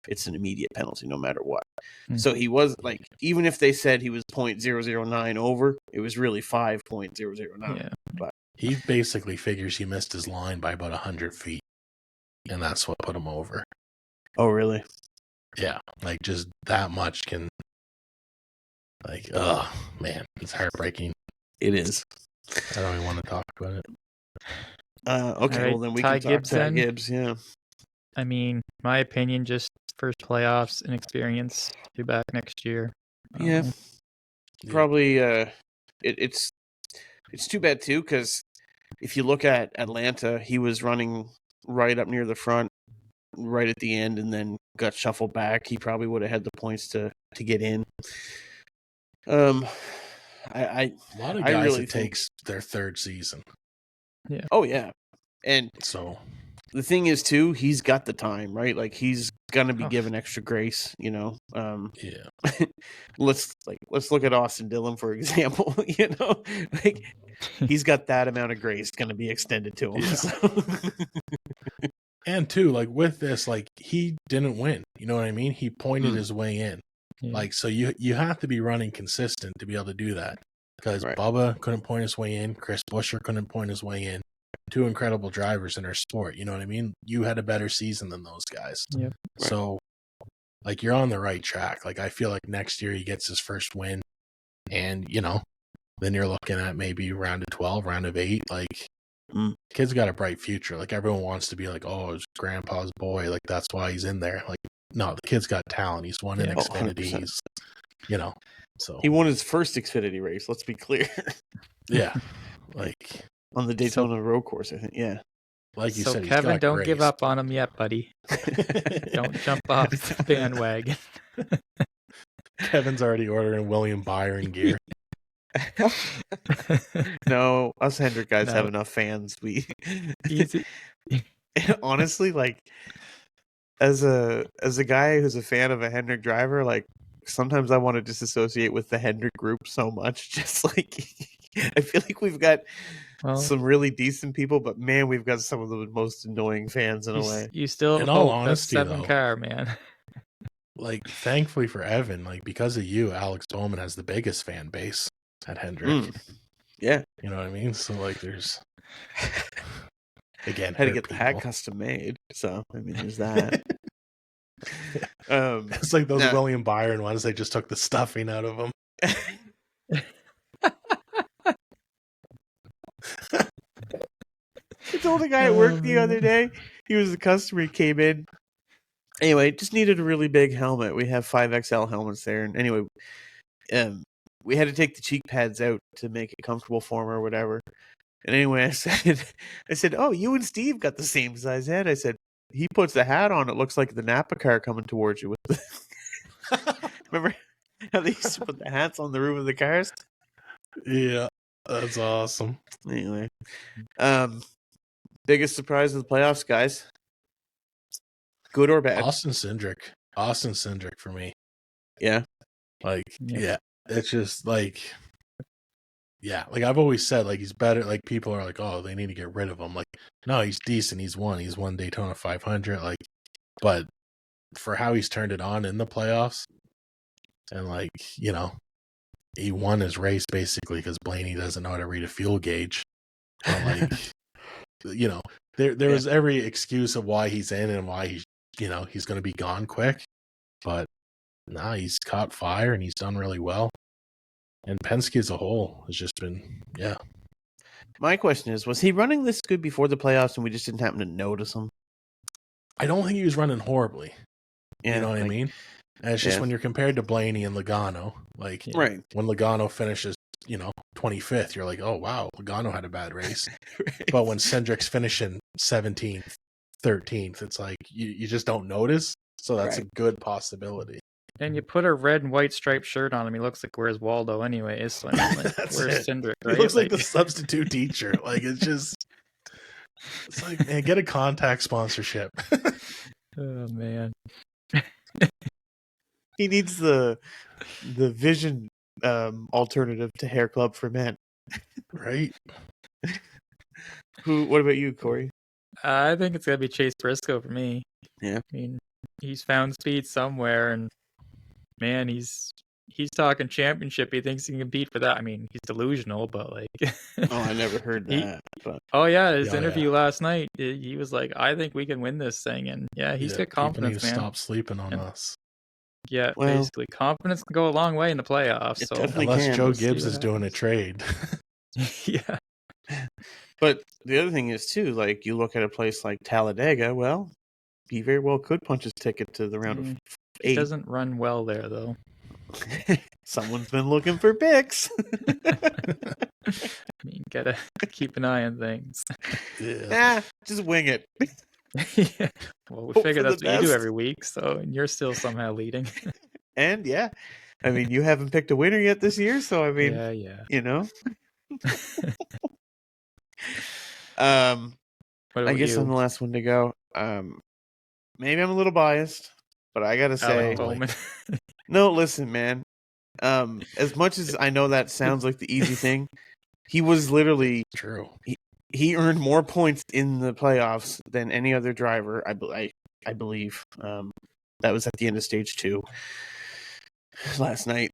it's an immediate penalty no matter what. Mm. So he was like, even if they said he was 0.009 over, it was really 5.009. Yeah. But He basically figures he missed his line by about 100 feet, and that's what put him over. oh, really? Yeah, like just that much can, like, oh man, it's heartbreaking. It is. I don't even want to talk about it. Okay, All well then we right, can Ty talk Gibbs Ty then? Gibbs. Yeah. I mean, my opinion, just first playoffs and experience. Be back next year. Yeah. Yeah. Probably. It's too bad too, because if you look at Atlanta, he was running right up near the front, right at the end, and then got shuffled back. He probably would have had the points to get in. A lot of I guys really it think- takes their third season. Oh yeah, and So the thing is too, he's got the time, right? Like he's gonna be Oh. given extra grace, yeah, let's look at Austin Dillon for example. Like he's got that amount of grace going to be extended to him. Yeah. So. and too, like with this, like he didn't win. You know what I mean? He pointed his way in. Yeah. Like, so you have to be running consistent to be able to do that. Because Right. Bubba couldn't point his way in, Chris Buescher couldn't point his way in. 2 incredible drivers in our sport. You know what I mean? You had a better season than those guys. Yep. So, like, you're on the right track. Like, I feel like next year he gets his first win, and then you're looking at maybe round of 12, round of 8. Like, kid's got a bright future. Like, everyone wants to be like, oh, it's grandpa's boy. Like, that's why he's in there. Like, no, the kid's got talent. He's won in Yeah. Xfinity. 100%. He's, so He won his first Xfinity race, let's be clear. yeah, like On the Daytona road course, I think. Yeah. like you So said, he's Kevin, got don't give grace. up on him yet, buddy. Don't jump off the bandwagon. Kevin's already ordering William Byron gear. No, us Hendrick guys No. have enough fans. We Easy. honestly, like as a guy who's a fan of a Hendrick driver, like sometimes I want to disassociate with the Hendrick group so much. Just like I feel like we've got some really decent people, but man, we've got some of the most annoying fans in a way. You still In all hope honesty, that 7 though, car, man. Like, thankfully for Evan, like, because of you, Alex Bowman has the biggest fan base at Hendrick. Yeah. You know what I mean? So, like, there's again, Had to hurt get the hat people. custom made. So I mean there's that. It's like those no. William Byron ones. They just took the stuffing out of them. I told a guy at work the other day, he was a customer, he came in. Anyway, just needed a really big helmet. We have 5XL helmets there. And anyway, we had to take the cheek pads out to make it comfortable for him or whatever. And anyway, I said, oh, you and Steve got the same size head. I said, he puts the hat on, it looks like the Napa car coming towards you with the remember how they used to put the hats on the roof of the cars? Yeah, that's awesome. Anyway, biggest surprise of the playoffs, guys. Good or bad? Austin Cindric for me. Yeah. Like, Yeah. yeah, it's just like, yeah, like I've always said, like he's better. Like people are like, oh, they need to get rid of him. Like, no, he's decent. He's won Daytona 500. Like, but for how he's turned it on in the playoffs, and like, he won his race basically because Blaney doesn't know how to read a fuel gauge. But like, there was every excuse of why he's in and why he's going to be gone quick. But nah, he's caught fire and he's done really well. And Penske as a whole has just been, yeah. My question is, was he running this good before the playoffs and we just didn't happen to notice him? I don't think he was running horribly. Yeah, You know what I mean? And it's just when you're compared to Blaney and Logano, like right. when Logano finishes, 25th, you're like, oh, wow, Logano had a bad race. Right. But when Cindric's finishing 17th, 13th, it's like you just don't notice. So that's a good possibility. And you put a red and white striped shirt on him, he looks like where's Waldo anyways. So I mean, like, That's where's it. Cindric, He right? looks like the substitute teacher. Like, it's like, man, get a contact sponsorship. Oh man. He needs the vision alternative to Hair Club for Men. Right? What about you, Corey? I think it's gonna be Chase Briscoe for me. Yeah. I mean, he's found speed somewhere, and man, he's talking championship. He thinks he can compete for that. I mean, he's delusional, but like, Oh, I never heard he. that. But Oh yeah, his Yeah, interview last night, he was like, "I think we can win this thing," and yeah, he's got people need confidence, to man. stop sleeping on And us. yeah, Well, basically, confidence can go a long way in the playoffs. it So definitely Unless can. Joe We'll see Gibbs what is doing a happens. trade. Yeah, But the other thing is too, like you look at a place like Talladega. Well, he very well could punch his ticket to the round of he 8. doesn't run well there though. Someone's been looking for picks. I mean, gotta keep an eye on things. Yeah. Just wing it. Yeah. Well, we Hope figure for the that's what you do best. every week, so and you're still somehow leading. And yeah, I mean, you haven't picked a winner yet this year, so I mean, yeah. you know. What I about guess I'm you? the last one to go. Maybe I'm a little biased, but I gotta say, Alex Bowman. no. Listen, man. As much as I know that sounds like the easy thing, he was literally True. he earned more points in the playoffs than any other driver. I believe. That was at the end of stage 2 last night.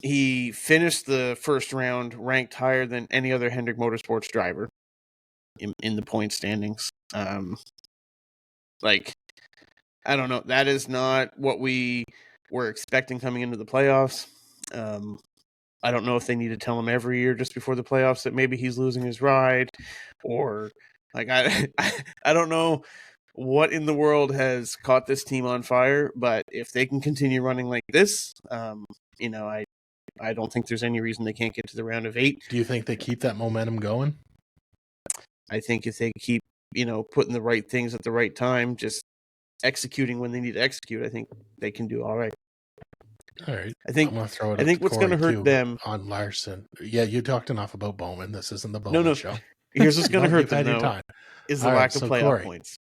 He finished the first round ranked higher than any other Hendrick Motorsports driver in the point standings. Like, I don't know. That is not what we were expecting coming into the playoffs. I don't know if they need to tell him every year just before the playoffs that maybe he's losing his ride, or like I don't know what in the world has caught this team on fire. But if they can continue running like this, I don't think there's any reason they can't get to the round of 8. Do you think they keep that momentum going? I think if they keep, putting the right things at the right time, just executing when they need to execute, I think they can do all right. All right. I think I'm gonna throw it. I think to what's Corey going to hurt too, them. on Larson. Yeah, you talked enough about Bowman. This isn't the Bowman No. show. Here's what's going to No, hurt you've them had your though time. is the All right, lack of so playoff Corey, points.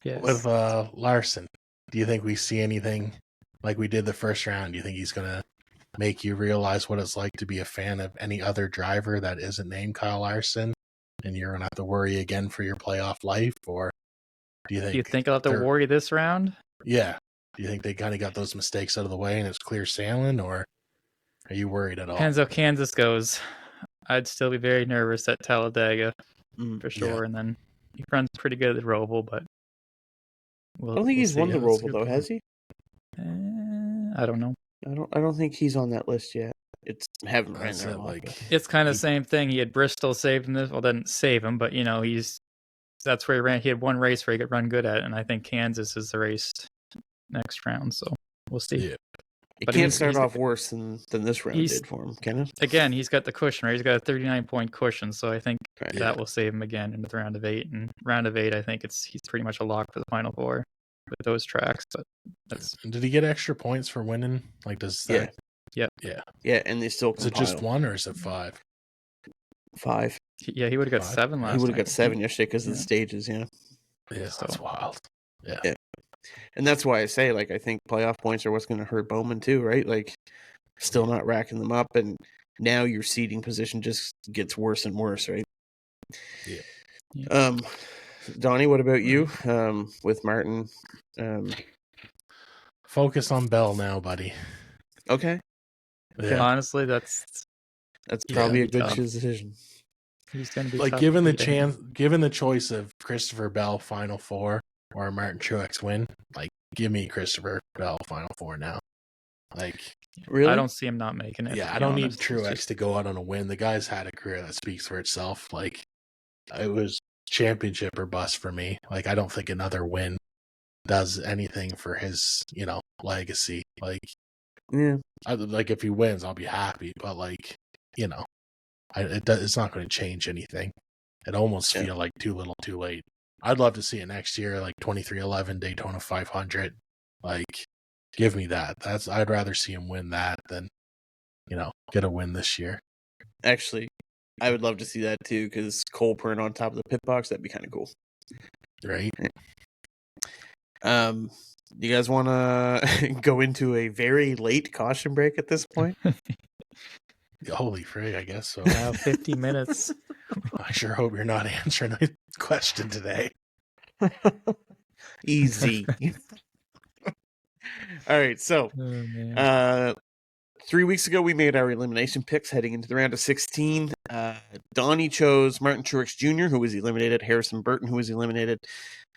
Yes. with Larson, do you think we see anything like we did the first round? Do you think he's gonna make you realize what it's like to be a fan of any other driver that isn't named Kyle Larson, and you're gonna have to worry again for your playoff life? Or do you think? Do you think I'll have to worry this round? Yeah. Do you think they kind of got those mistakes out of the way and it's clear sailing, or are you worried at all? Depends how Kansas goes. I'd still be very nervous at Talladega for sure, yeah. and then he runs pretty good at the Roval, but I don't think he's won the Roval though, has he? I don't know. I don't think he's on that list yet. Haven't ran there It's kind of the same thing. He had Bristol saved him this. Well, didn't save him, but that's where he ran. He had one race where he could run good at, and I think Kansas is the race next round. So we'll see. Yeah. It can't start off worse than this round did for him, can it? Again, he's got the cushion, right? He's got a 39-point cushion, so I think Right. that will save him again in the round of 8. And round of 8, I think he's pretty much a lock for the Final Four with those tracks. But that's Did he get extra points for winning? Like, does that? Yeah, and they still Is it just 1 or is it 5? 5. he would have got 5? 7 last. He would have night, got 7 yesterday because of the stages. Yeah, That's wild. Yeah. And that's why I say, like, I think playoff points are what's going to hurt Bowman too, right? Like, still not racking them up, and now your seeding position just gets worse and worse, right? Yeah. Donnie, what about you? With Martin, Focus on Bell now, buddy. Okay. Yeah. Honestly, that's probably a good tough. decision. He's going to be Like, tough given to the beat, I think. chance, given the choice of Christopher Bell Final Four or Martin Truex win, like, give me Christopher Bell Final Four now. Like, Really? I don't see him not making it. yeah, to I be don't need honest. It's Truex just- to go out on a win. The guy's had a career that speaks for itself. Like, it was championship or bust for me. Like, I don't think another win does anything for his, legacy. Like, Yeah. like if he wins, I'll be happy. But like, it's not going to change anything. It almost feel like too little, too late. I'd love to see it next year, like 2311 Daytona 500. Like, give me that. I'd rather see him win that than, get a win this year. Actually, I would love to see that too, because Cole Pern on top of the pit box, that'd be kind of cool. Right? You guys want to go into a very late caution break at this point? Holy frig, I guess so. Wow, 50 minutes. I sure hope you're not answering a question today. Easy. All right, so Oh, man. 3 weeks ago we made our elimination picks heading into the round of 16. Donnie chose Martin Truex Jr., who was eliminated, Harrison Burton, who was eliminated,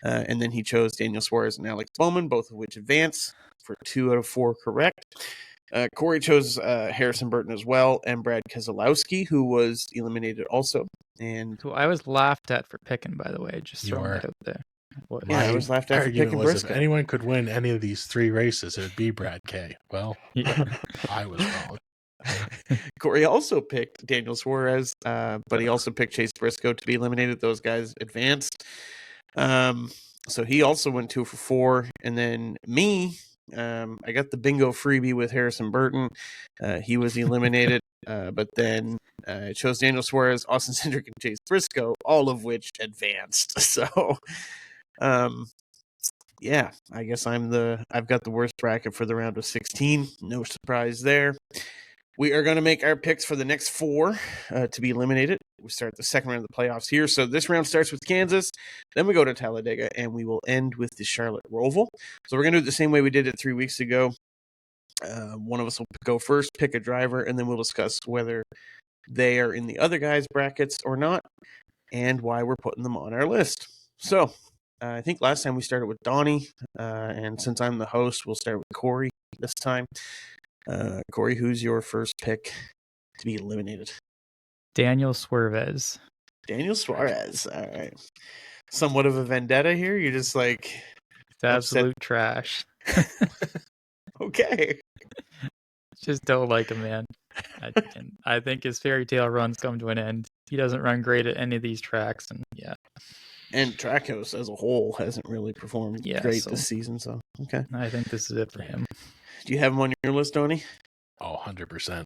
and then he chose Daniel Suarez and Alex Bowman, both of which advanced for 2 out of 4 correct. Corey chose Harrison Burton as well, and Brad Keselowski, who was eliminated also. And Who I was laughed at for picking, by the way, just throwing that out there. What? Yeah, I was laughed at for argument picking was Briscoe. if anyone could win any of these 3 races, it would be Brad K. Well, Yeah. I was wrong. Corey also picked Daniel Suarez, but he also picked Chase Briscoe to be eliminated. Those guys advanced. So he also went 2 for 4. And then me, I got the bingo freebie with Harrison Burton. He was eliminated, but then I chose Daniel Suarez, Austin Cindric, and Chase Briscoe, all of which advanced. So, yeah, I guess I've got the worst bracket for the round of 16. No surprise there. We are going to make our picks for the next 4 to be eliminated. We start the second round of the playoffs here. So this round starts with Kansas, then we go to Talladega, and we will end with the Charlotte Roval. So we're going to do it the same way we did it 3 weeks ago. One of us will go first, pick a driver, and then we'll discuss whether they are in the other guys' brackets or not, and why we're putting them on our list. So I think last time we started with Donnie, and since I'm the host, we'll start with Corey this time. Corey, who's your first pick to be eliminated? Daniel Suarez. Daniel Suarez. All right. Somewhat of a vendetta here. You're just like It's absolute trash. Okay. Just don't like him, man. I think his fairy tale run's come to an end. He doesn't run great at any of these tracks, and yeah. And Trackhouse as a whole hasn't really performed great this season. So okay. I think this is it for him. Do you have him on your list, Donnie? Oh, 100%.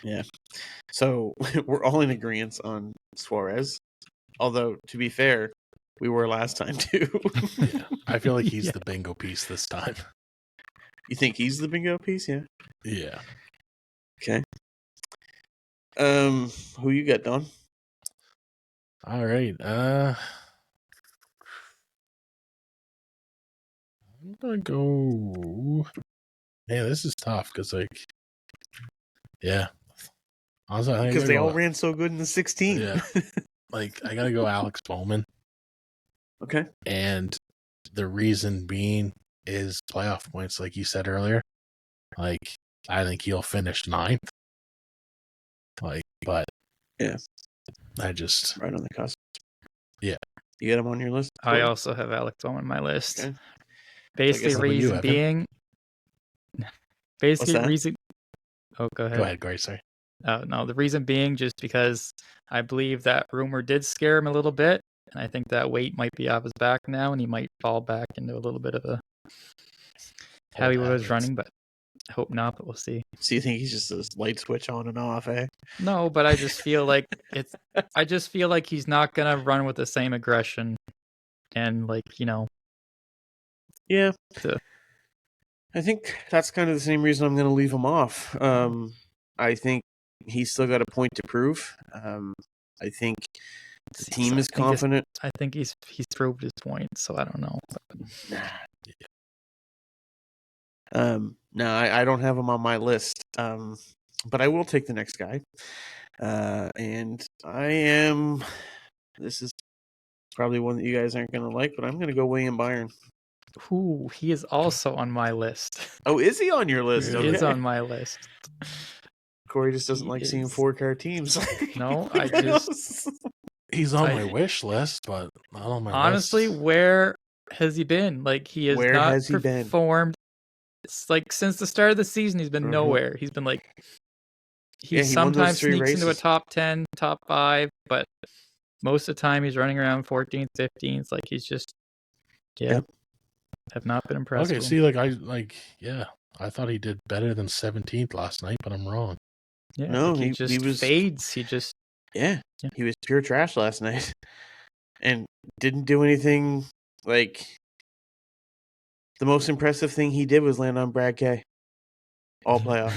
Yeah. So we're all in agreement on Suarez. Although, to be fair, we were last time too. Yeah. I feel like he's the bingo piece this time. You think he's the bingo piece? Yeah. Yeah. Okay. Who you got, Don? All right. I'm gonna go. Man, this is tough because, yeah. Because they all ran so good in the 16. Yeah. I gotta go Alex Bowman. Okay. And the reason being is playoff points, like you said earlier. I think he'll finish 9th. But yeah, I just right on the cusp. Yeah. You got him on your list? I also have Alex Bowman on my list. Okay. Basically, reason being. Reason. Oh, go ahead. Go ahead, Grace. Sorry. No, the reason being just because I believe that rumor did scare him a little bit, and I think that weight might be off his back now, and he might fall back into a little bit of a how he was running, but I hope not, but we'll see. So you think he's just a light switch on and off, eh? No, but I just feel like he's not gonna run with the same aggression and Yeah. I think that's kind of the same reason I'm gonna leave him off. I think he's still got a point to prove. I think the team is confident. I think he's proved his point, so I don't know. No, I don't have him on my list. But I will take the next guy. And this is probably one that you guys aren't going to like, but I'm going to go William Byron. Ooh, he is also on my list. Oh, is he on your list? He is on my list. Corey just doesn't like seeing 4-car teams. No, He's on my wish list, but not on my honestly, list. Where has he been? He has not performed. It's since the start of the season, he's been nowhere. He's been he sometimes sneaks into a top 10, top 5, but most of the time he's running around 14th, 15th. He's just, have not been impressed. Okay, see, I thought he did better than 17th last night, but I'm wrong. Yeah, no, he was fades. He just he was pure trash last night, and didn't do anything. The most impressive thing he did was land on Brad K. All playoff.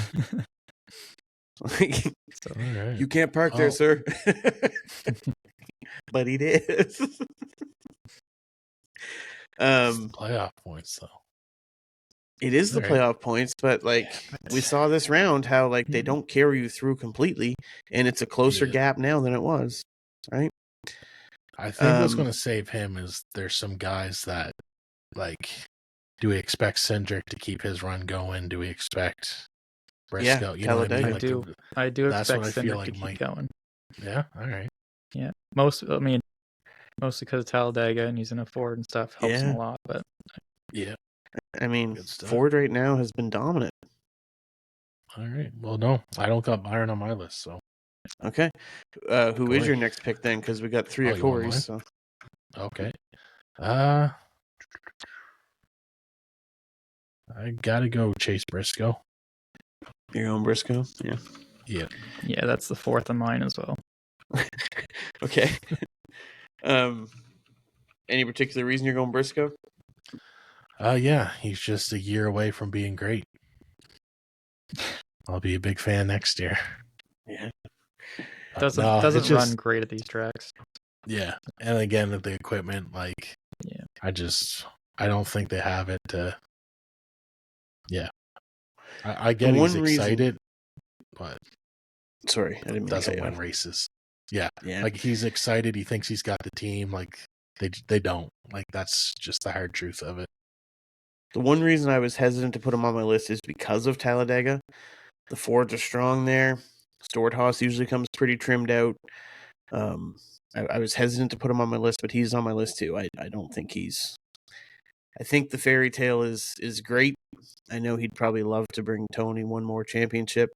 Like, So All right. you can't park there, sir. But he did. Playoff points though. It is the All right. playoff points, but like we saw this round, how like they don't carry you through completely, and it's a closer gap now than it was, right? I think what's going to save him is there's some guys that like. Do we expect Cindric to keep his run going? Do we expect Briscoe? You know what I mean? I do that's expect what I feel Cindric like to keep might. going. Yeah. All right. Yeah. Mostly because of Talladega and he's in a Ford and stuff helps him a lot. But yeah, I mean, Ford right now has been dominant. All right. Well, no, I don't got Byron on my list. So okay, who is your next pick then? Because we got 3 of Corey's. So okay. I gotta go Chase Briscoe. You're going Briscoe? Yeah. Yeah. Yeah, that's the 4th of mine as well. Okay. Any particular reason you're going Briscoe? Yeah, he's just a year away from being great. I'll be a big fan next year. Yeah. Doesn't run great at these tracks. Yeah. And again, with the equipment, like, I don't think they have it to. Yeah. I get he's excited, but. Sorry, I didn't mean doesn't to win races. Yeah. Like, he's excited. He thinks he's got the team. Like, they don't. Like, that's just the hard truth of it. The one reason I was hesitant to put him on my list is because of Talladega. The Fords are strong there. Stewart-Haas usually comes pretty trimmed out. I was hesitant to put him on my list, but he's on my list too. I don't think he's... I think the fairy tale is great. I know he'd probably love to bring Tony one more championship,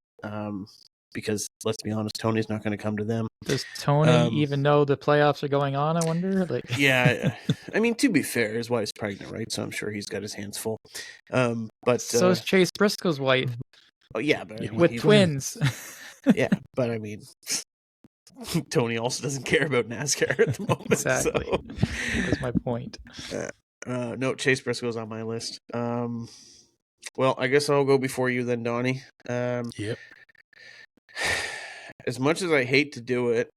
because let's be honest, Tony's not going to come to them. Does Tony even know the playoffs are going on, I wonder? Like, yeah, I mean, to be fair, his wife's pregnant, right? So I'm sure he's got his hands full. But so is Chase Briscoe's wife. Oh yeah, but with twins. Yeah, but I mean, Tony also doesn't care about NASCAR at the moment. Exactly. So. That's my point. No, Chase Briscoe's on my list. Well, I guess I'll go before you then, Donnie. Yep. As much as I hate to do it,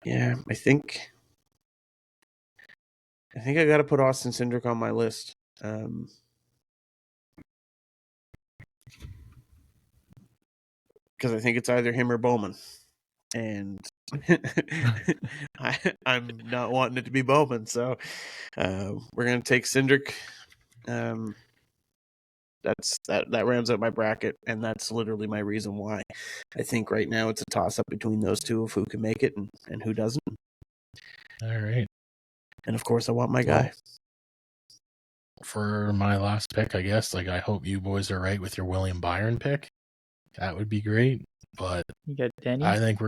yeah, I think I got to put Austin Cindric on my list. Because I think it's either him or Bowman, and I'm not wanting it to be Bowman, so we're gonna take Cindric. That rounds out my bracket, and that's literally my reason why. I think right now it's a toss up between those two of who can make it and who doesn't. All right. And of course, I want my guy. For my last pick, I guess, like, I hope you boys are right with your William Byron pick. That would be great, but you got Denny? I think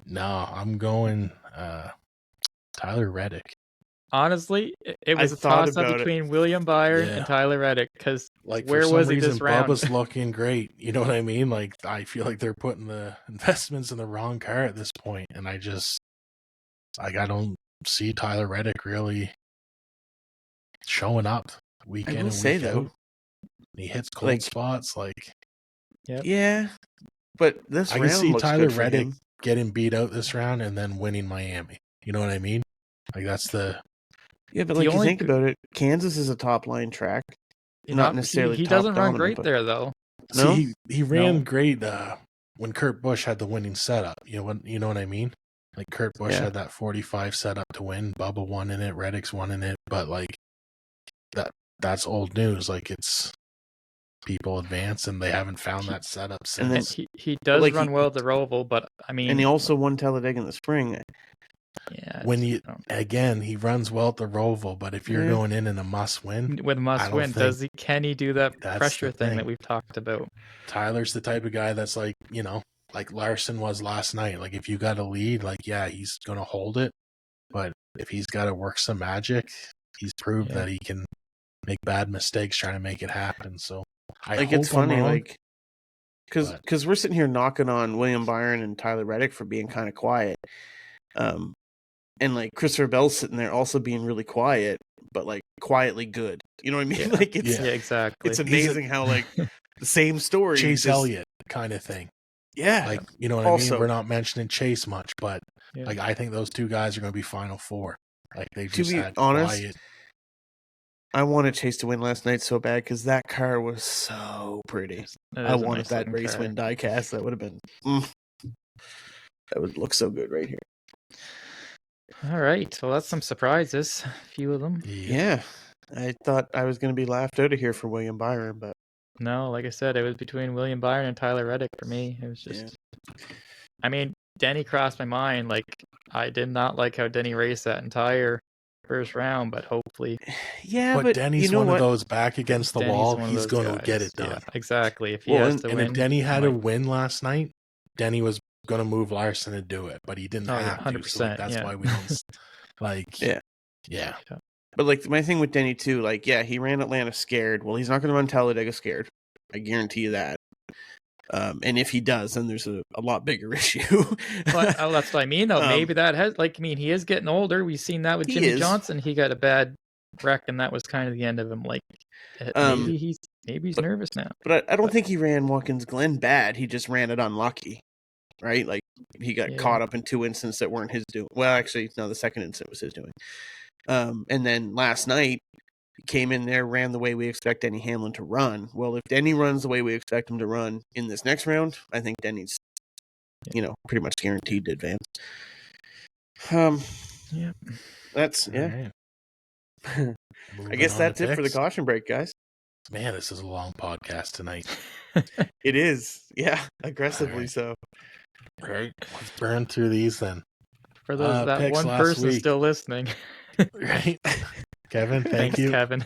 I'm going Tyler Reddick. Honestly, it was a toss-up between William Byron and Tyler Reddick, because like, where was he this round? Bubba's looking great. You know what I mean? Like, I feel like they're putting the investments in the wrong car at this point, and I don't see Tyler Reddick really showing up week in and week out. He hits cold spots, like. Yeah, but this round I can see looks Tyler good Reddick getting beat out this round and then winning Miami. You know what I mean? Like, that's the. Yeah, but like, you think about it, Kansas is a top line track. Not necessarily. He doesn't run great there, though. No, he ran great when Kurt Busch had the winning setup. You know what I mean? Like, Kurt Busch had that 45 setup to win. Bubba won in it. Reddick's won in it. But like, that's old news. Like, it's. People advance, and they haven't found that setup since. And he does run well at the Roval, but I mean, and he also won Talladega in the spring. Yeah, when he runs well at the Roval, but if you're going in a must win, can he do that pressure thing that we've talked about? Tyler's the type of guy that's like, like Larson was last night. Like, if you got a lead, like, yeah, he's gonna hold it, but if he's got to work some magic, he's proved that he can make bad mistakes trying to make it happen. So. It's funny, like, because we're sitting here knocking on William Byron and Tyler Reddick for being kind of quiet, and like Christopher Bell's sitting there also being really quiet, but like quietly good. You know what I mean? Yeah. Like it's Yeah, exactly. it's amazing how like the same story. Chase just, Elliott kind of thing. Yeah. Like, you know what I Also- mean? We're not mentioning Chase much, but Yeah. like I think those two guys are going to be Final Four. Like they've To just be had honest, quiet. I wanted Chase to win last night so bad because that car was so pretty. That I is a wanted nice that looking race car. win die cast. That would have been. That would look so good right here. All right. Well, that's some surprises. A few of them. Yeah. I thought I was going to be laughed out of here for William Byron, but No, like I said, it was between William Byron and Tyler Reddick for me. It was just, I mean, Denny crossed my mind. Like, I did not like how Denny raced that entire first round, but hopefully. Yeah, but Denny's you know one what? of those back against the Denny's wall. one of He's those going to guys. get it done. Yeah, exactly. If he Well, has to And win. if Denny had he a might- win last night, Denny was going to move Larson and do it, but he didn't Oh, yeah, have to. So like, 100%, that's yeah. why we don't like. Yeah. Yeah. But like my thing with Denny too, like he ran Atlanta scared. Well, he's not going to run Talladega scared. I guarantee you that. And if he does, then there's a lot bigger issue. But that's what I mean, though. Maybe that has, like, I mean, he is getting older. We've seen that with He Jimmy is. Johnson. He got a bad wreck, and that was kind of the end of him. Like, maybe he's nervous now. But I don't think he ran Watkins Glen bad. He just ran it unlucky, right? Like he got caught up in two incidents that weren't his doing. Well, actually, no, the second incident was his doing. And then last night, he came in there, ran the way we expect Denny Hamlin to run. Well, if Denny runs the way we expect him to run in this next round, I think Denny's, pretty much guaranteed to advance. Yeah. That's, All yeah. right. I guess Moving on that's to it for the picks. caution break, guys. Man, this is a long podcast tonight. It is. Yeah, aggressively right. so. All right. Let's burn through these then. For those that picks one last person week. still listening. Right. Kevin, thank Thanks, you. Kevin.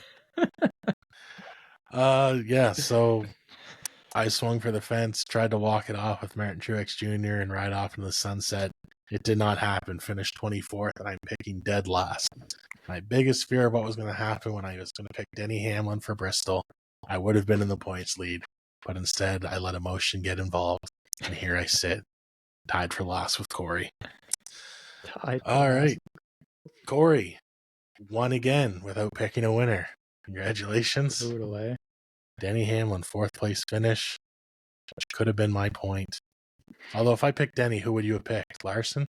Yeah, so I swung for the fence, tried to walk it off with Martin Truex Jr. and ride off into the sunset. It did not happen. Finished 24th, and I'm picking dead last. My biggest fear of what was going to happen when I was going to pick Denny Hamlin for Bristol, I would have been in the points lead, but instead I let emotion get involved, and here I sit, tied for last with Corey. All right. Corey won again without picking a winner. Congratulations. Threw it away. Denny Hamlin, 4th place finish, which could have been my point. Although if I picked Denny, who would you have picked? Larson?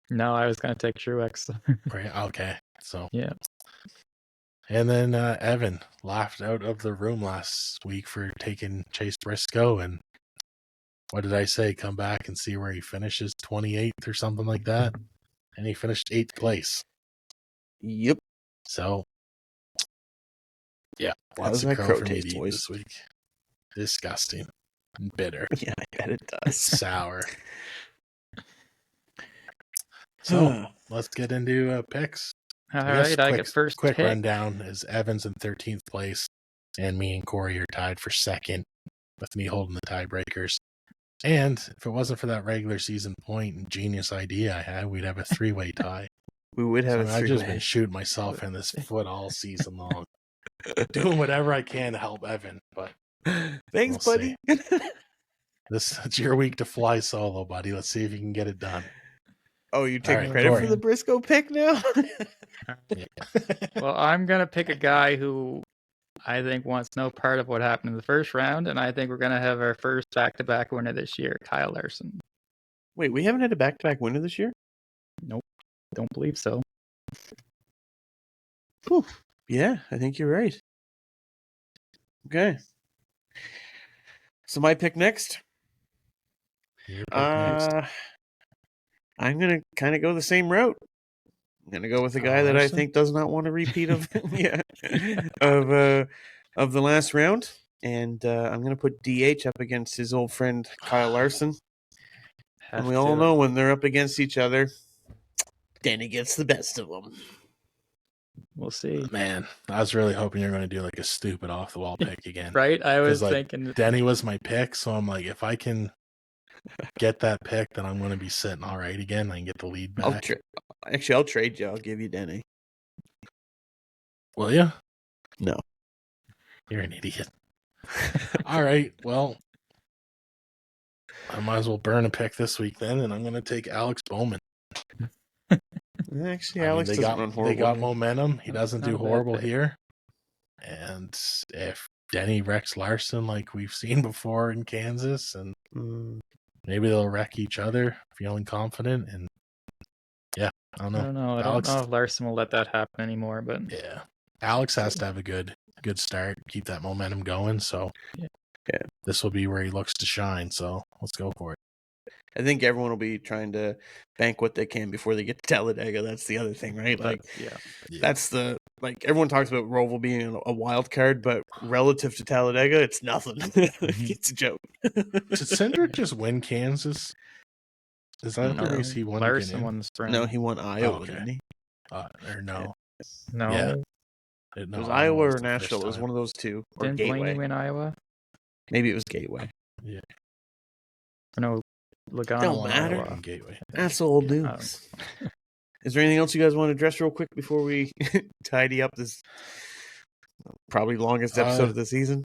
No, I was going to take Truex. Right. Okay. So Yeah. And then Evan laughed out of the room last week for taking Chase Briscoe. And what did I say? Come back and see where he finishes, 28th or something like that. And he finished 8th place. Yep. So, yeah, How's lots of that crow crow for me taste, to eat boys? this week. Disgusting. And bitter. Yeah, I bet it does. Sour. So, let's get into picks. All right, I get first quick pick. rundown is Evans in 13th place, and me and Corey are tied for second, with me holding the tiebreakers. And if it wasn't for that regular season point and genius idea I had, we'd have a 3-way tie. We would have So a I've just 3-way. been shooting myself in this foot all season long, doing whatever I can to help Evan. But Thanks, we'll buddy. it's your week to fly solo, buddy. Let's see if you can get it done. Oh, you taking right, credit Corey. for the Briscoe pick now? Well, I'm going to pick a guy who I think wants no part of what happened in the first round, and I think we're going to have our first back-to-back winner this year, Kyle Larson. Wait, we haven't had a back-to-back winner this year? Nope, don't believe so. Whew. Yeah, I think you're right. Okay. So my pick next? Your pick next. I'm going to kind of go the same route. I'm going to go with a guy that I Larson? think does not want a repeat of of the last round. And I'm going to put DH up against his old friend Kyle Larson. And we all know when they're up against each other, Danny gets the best of them. We'll see. Man, I was really hoping you're going to do like a stupid off-the-wall pick again. Right? I was 'Cause, like, thinking... Denny was my pick, so I'm like, if I can get that pick, then I'm going to be sitting all right again. I can get the lead back. I'll trade you. I'll give you Denny. Will you? No. You're an idiot. All right. Well, I might as well burn a pick this week then, and I'm going to take Alex Bowman. Actually, I mean, Alex doesn't run horrible. they got here. momentum. He doesn't Not do a bad horrible pick. here. And if Denny wrecks Larson like we've seen before in Kansas, and maybe they'll wreck each other, feeling confident. And yeah, I don't know. I don't know. I don't know if Larson will let that happen anymore. But Yeah, Alex has to have a good start, keep that momentum going. So Yeah. this will be where he looks to shine. So let's go for it. I think everyone will be trying to bank what they can before they get to Talladega. That's the other thing, right? Like, that's the everyone talks about Roval being a wild card, but relative to Talladega, it's nothing. It's a joke. Did Cindric just win Kansas? Is that the race he won? Larson won the sprint. No, he won Iowa, okay. didn't he? Or no? No. Yeah. It was Iowa or Nashville. It was one of those two. Or Didn't Gateway. Blaney win Iowa? Maybe it was Gateway. Yeah. No, Logano Don't won matter. Iowa. Gateway. That's old news. Is there anything else you guys want to address real quick before we tidy up this probably longest episode of the season?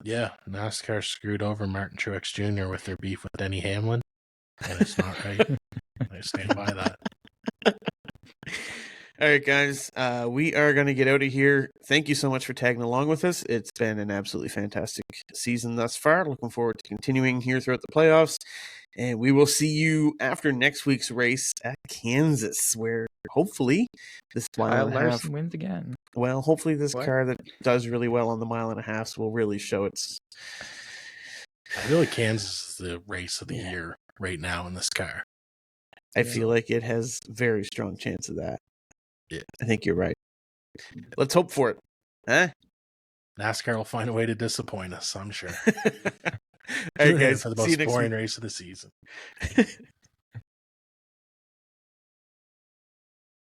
Yeah, NASCAR screwed over Martin Truex Jr. with their beef with Denny Hamlin, and it's not right. I stand by that. All right, guys, we are going to get out of here. Thank you so much for tagging along with us. It's been an absolutely fantastic season thus far. Looking forward to continuing here throughout the playoffs. And we will see you after next week's race at Kansas, where hopefully this mile and a half Larson wins again. Well, hopefully this car that does really well on the mile and a half will really show its. I feel like Kansas is the race of the year right now in this car. I feel like it has very strong chance of that. Yeah. I think you're right. Let's hope for it. Huh? NASCAR will find a way to disappoint us, I'm sure. All right, guys. For the See you most next boring week. race of the season.